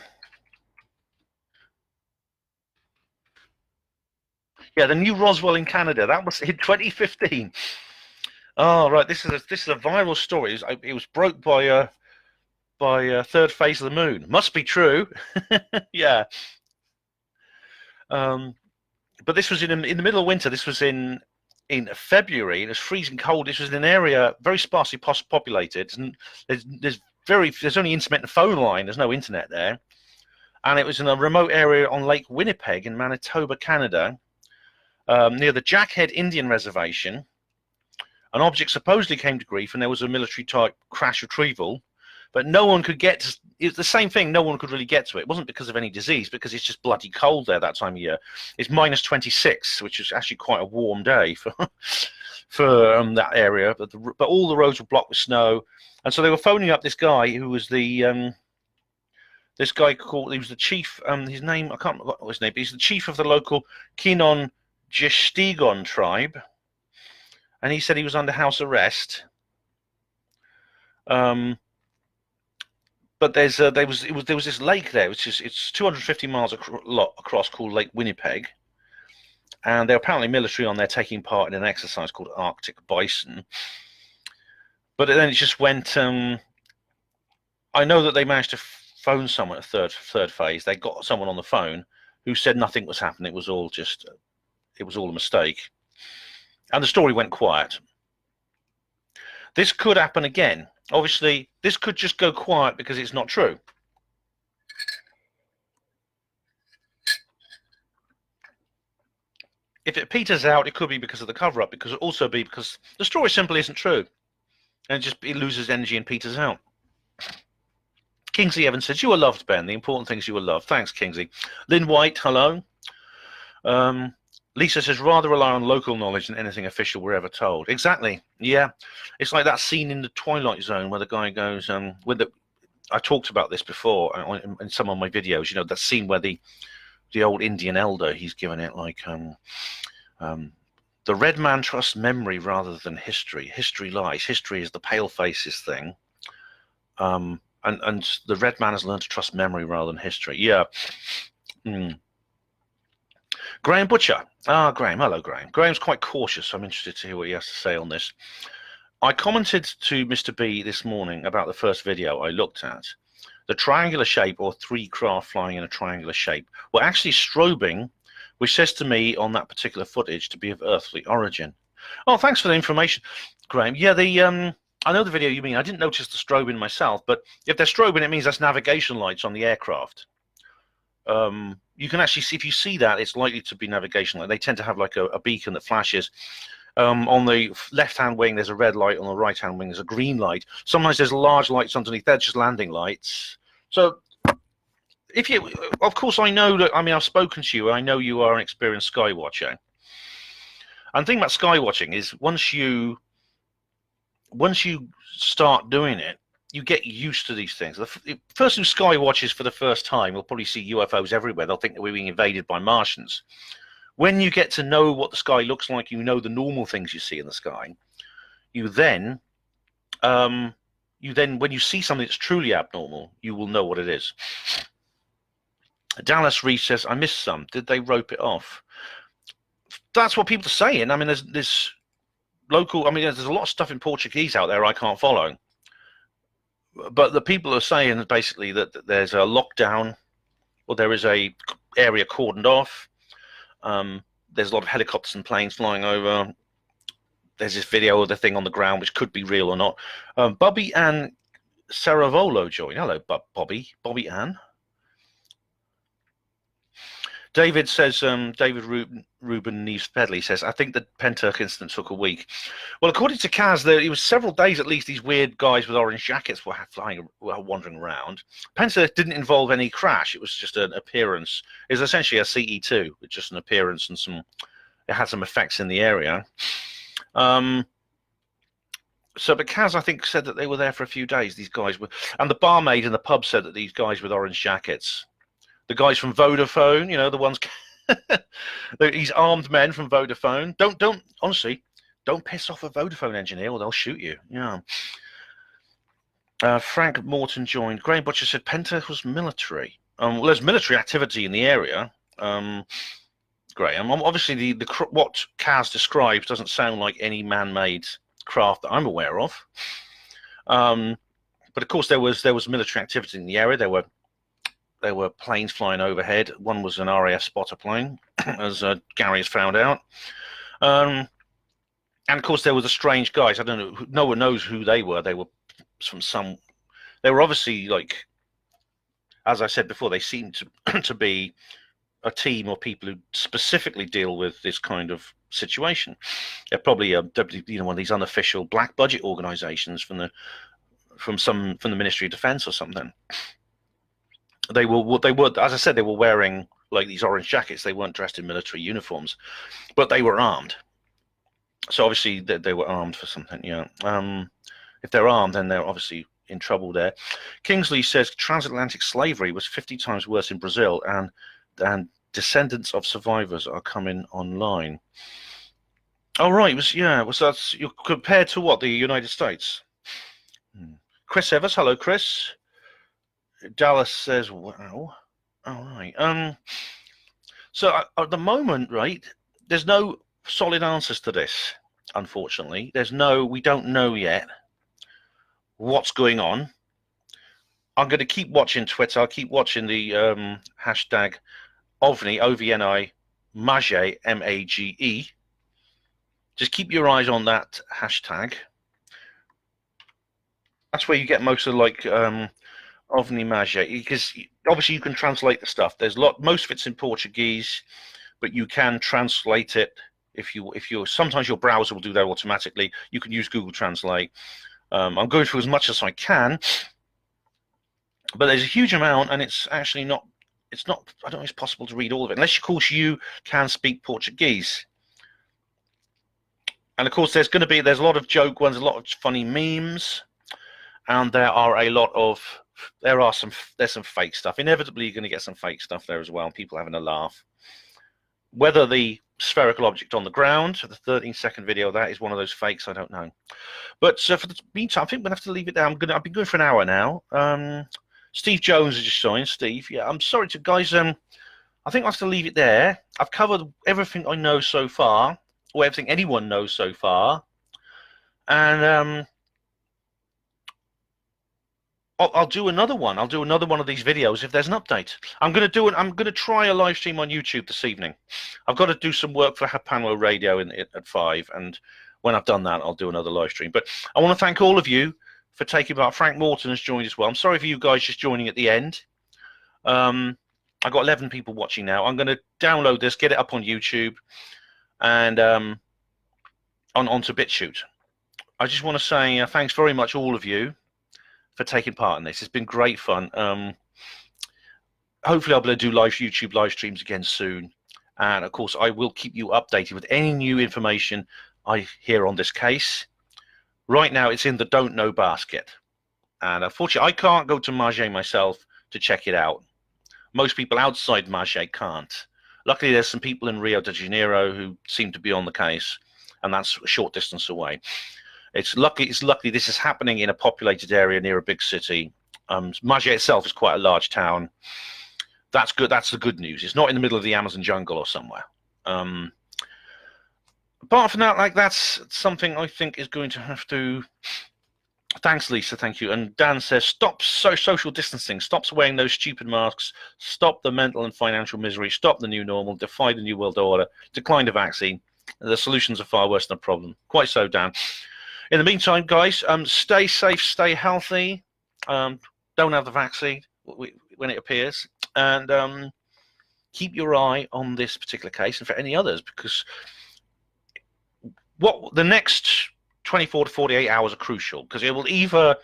Yeah, the new Roswell in Canada. That was in 2015. Oh right, this is a viral story. It was broke by third phase of the moon. Must be true. Yeah. But this was in the middle of winter. This was in February. It was freezing cold. This was in an area very sparsely populated, and there's only intermittent phone line. There's no internet there, and it was in a remote area on Lake Winnipeg in Manitoba, Canada, near the Jackhead Indian Reservation. An object supposedly came to grief, and there was a military-type crash-retrieval, but no one could get to it. Was the same thing. No one could really get to it. It wasn't because of any disease, because it's just bloody cold there that time of year. It's minus 26, which is actually quite a warm day for that area. But all the roads were blocked with snow, and so they were phoning up this guy who was this guy called. He was the chief. His name, I can't remember what his name. But he's the chief of the local Kinon Gestigon tribe. And he said he was under house arrest. But there was this lake there, it's 250 miles across, called Lake Winnipeg, and they're apparently military on there taking part in an exercise called Arctic Bison. But then it just went. I know that they managed to phone someone at third phase. They got someone on the phone who said nothing was happening. It was all a mistake. And the story went quiet. This could happen again. Obviously, this could just go quiet because it's not true. If it peters out, it could be because of the cover-up. It could also be because the story simply isn't true, and it loses energy and peters out. Kingsley Evans says, "You are loved, Ben. The important thing is you are loved." Thanks, Kingsley. Lynn White, hello. Lisa says, rather rely on local knowledge than anything official we're ever told. Exactly. Yeah. It's like that scene in The Twilight Zone where the guy goes, I talked about this before in some of my videos, you know, that scene where the old Indian elder, he's given it like, the red man trusts memory rather than history. History lies. History is the pale faces thing. And the red man has learned to trust memory rather than history. Yeah. Graham Butcher. Graham. Hello, Graham. Graham's quite cautious, so I'm interested to hear what he has to say on this. I commented to Mr. B this morning about the first video I looked at. The triangular shape, or three craft flying in a triangular shape, were actually strobing, which says to me on that particular footage to be of earthly origin. Oh, thanks for the information, Graham. Yeah, I know the video you mean. I didn't notice the strobing myself, but if they're strobing, it means that's navigation lights on the aircraft. You can actually see, if you see that, it's likely to be navigation light. They tend to have like a beacon that flashes. On the left-hand wing, there's a red light. On the right-hand wing, there's a green light. Sometimes there's large lights underneath. They're just landing lights. So, of course, I know that. I mean, I've spoken to you. I know you are an experienced sky watcher. And the thing about sky watching is, once you once you start doing it, you get used to these things. The person who sky watches for the first time will probably see UFOs everywhere. They'll think that we're being invaded by Martians. When you get to know what the sky looks like, you know the normal things you see in the sky, you then, when you see something that's truly abnormal, you will know what it is. Dallas Reese says, I missed some. Did they rope it off? That's what people are saying. I mean, there's local, I mean, there's a lot of stuff in Portuguese out there I can't follow. But the people are saying basically that there's a lockdown, or there is a area cordoned off. There's a lot of helicopters and planes flying over. There's this video of the thing on the ground, which could be real or not. Bobby Ann Saravolo joined. Hello, Bobby Ann. David says, David Ruben Neves Pedley says, I think the Penturk incident took a week. Well, according to Kaz, it was several days at least. These weird guys with orange jackets were wandering around. Penturk didn't involve any crash. It was just an appearance. It was essentially a CE2 with just an appearance and it had some effects in the area. But Kaz, I think, said that they were there for a few days. These guys were, and the barmaid in the pub said that these guys with orange jackets, the guys from Vodafone, you know, the ones, these armed men from Vodafone. Honestly, don't piss off a Vodafone engineer or they'll shoot you. Yeah. Frank Morton joined. Graham Butcher said Penturk was military. Well, there's military activity in the area. Graham, obviously, what Kaz describes doesn't sound like any man-made craft that I'm aware of. But of course, there was military activity in the area. There were planes flying overhead. One was an RAF spotter plane, as Gary has found out. And of course, there were the strange guys. I don't know. No one knows who they were. They were They were obviously, like, as I said before, they seemed to be a team or people who specifically deal with this kind of situation. They're probably one of these unofficial black budget organizations from the Ministry of Defense or something. They were, as I said, they were wearing like these orange jackets. They weren't dressed in military uniforms, but they were armed. So obviously they were armed for something. Yeah. If they're armed, then they're obviously in trouble there. Kingsley says transatlantic slavery was 50 times worse in Brazil, and descendants of survivors are coming online. Oh right, that's you're compared to what, the United States? Chris Evers, hello Chris. Dallas says, wow. All right. So at the moment, right, there's no solid answers to this, unfortunately. We don't know yet what's going on. I'm going to keep watching Twitter. I'll keep watching the hashtag OVNI, OVNI, Magé, MAGE. Just keep your eyes on that hashtag. That's where you get most of OVNI Magé, because obviously you can translate the stuff. Most of it's in Portuguese, but you can translate it if you sometimes your browser will do that automatically. You can use Google Translate. I'm going through as much as I can, but there's a huge amount, and it's actually not. I don't know if it's possible to read all of it, unless, of course, you can speak Portuguese. And of course, there's a lot of joke ones, a lot of funny memes, and there's some fake stuff. Inevitably, you're going to get some fake stuff there as well, and people having a laugh. Whether the spherical object on the ground, the 13-second video of that, is one of those fakes, I don't know. But for the meantime, I think we're going to have to leave it there. I've been going for an hour now. Steve Jones has just joined. Steve, yeah, I'm sorry to guys. I think I have to leave it there. I've covered everything I know so far, or everything anyone knows so far, and I'll do another one. I'll do another one of these videos if there's an update. I'm going to try a live stream on YouTube this evening. I've got to do some work for Hapanlo Radio at 5, and when I've done that, I'll do another live stream. But I want to thank all of you for taking part. Frank Morton has joined as well. I'm sorry for you guys just joining at the end. I've got 11 people watching now. I'm going to download this, get it up on YouTube, and onto BitChute. I just want to say thanks very much, all of you, for taking part in this. It's been great fun. Hopefully I'll be able to do YouTube live streams again soon. And of course, I will keep you updated with any new information I hear on this case. Right now, it's in the don't know basket. And unfortunately, I can't go to Magé myself to check it out. Most people outside Magé can't. Luckily, there's some people in Rio de Janeiro who seem to be on the case, and that's a short distance away. It's lucky this is happening in a populated area near a big city. Magé itself is quite a large town. That's good. That's the good news. It's not in the middle of the Amazon jungle or somewhere. Apart from that, like, that's something I think is going to have to. Thanks, Lisa. Thank you. And Dan says, stop social distancing. Stop wearing those stupid masks. Stop the mental and financial misery. Stop the new normal. Defy the new world order. Decline the vaccine. The solutions are far worse than the problem. Quite so, Dan. In the meantime, guys, stay safe, stay healthy. Don't have the vaccine when it appears. And keep your eye on this particular case and for any others, because what the next 24 to 48 hours are crucial, because it will either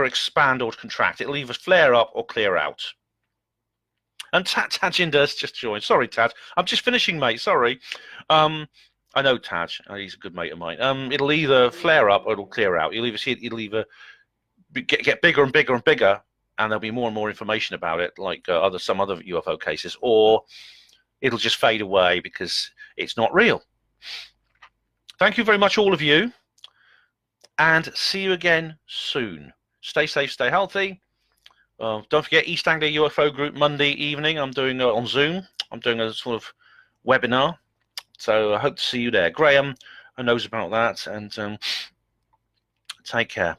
expand or contract. It'll either flare up or clear out. And Tajinder's just joined. Sorry, Taj. I'm just finishing, mate. Sorry. I know Taj. He's a good mate of mine. It'll either flare up or it'll clear out. You'll either see it. It'll either get bigger and bigger and bigger, and there'll be more and more information about it, like some other UFO cases, or it'll just fade away because it's not real. Thank you very much, all of you, and see you again soon. Stay safe, stay healthy. Don't forget East Anglia UFO group Monday evening. I'm doing on Zoom. I'm doing a sort of webinar, so I hope to see you there. Graham knows about that, and take care.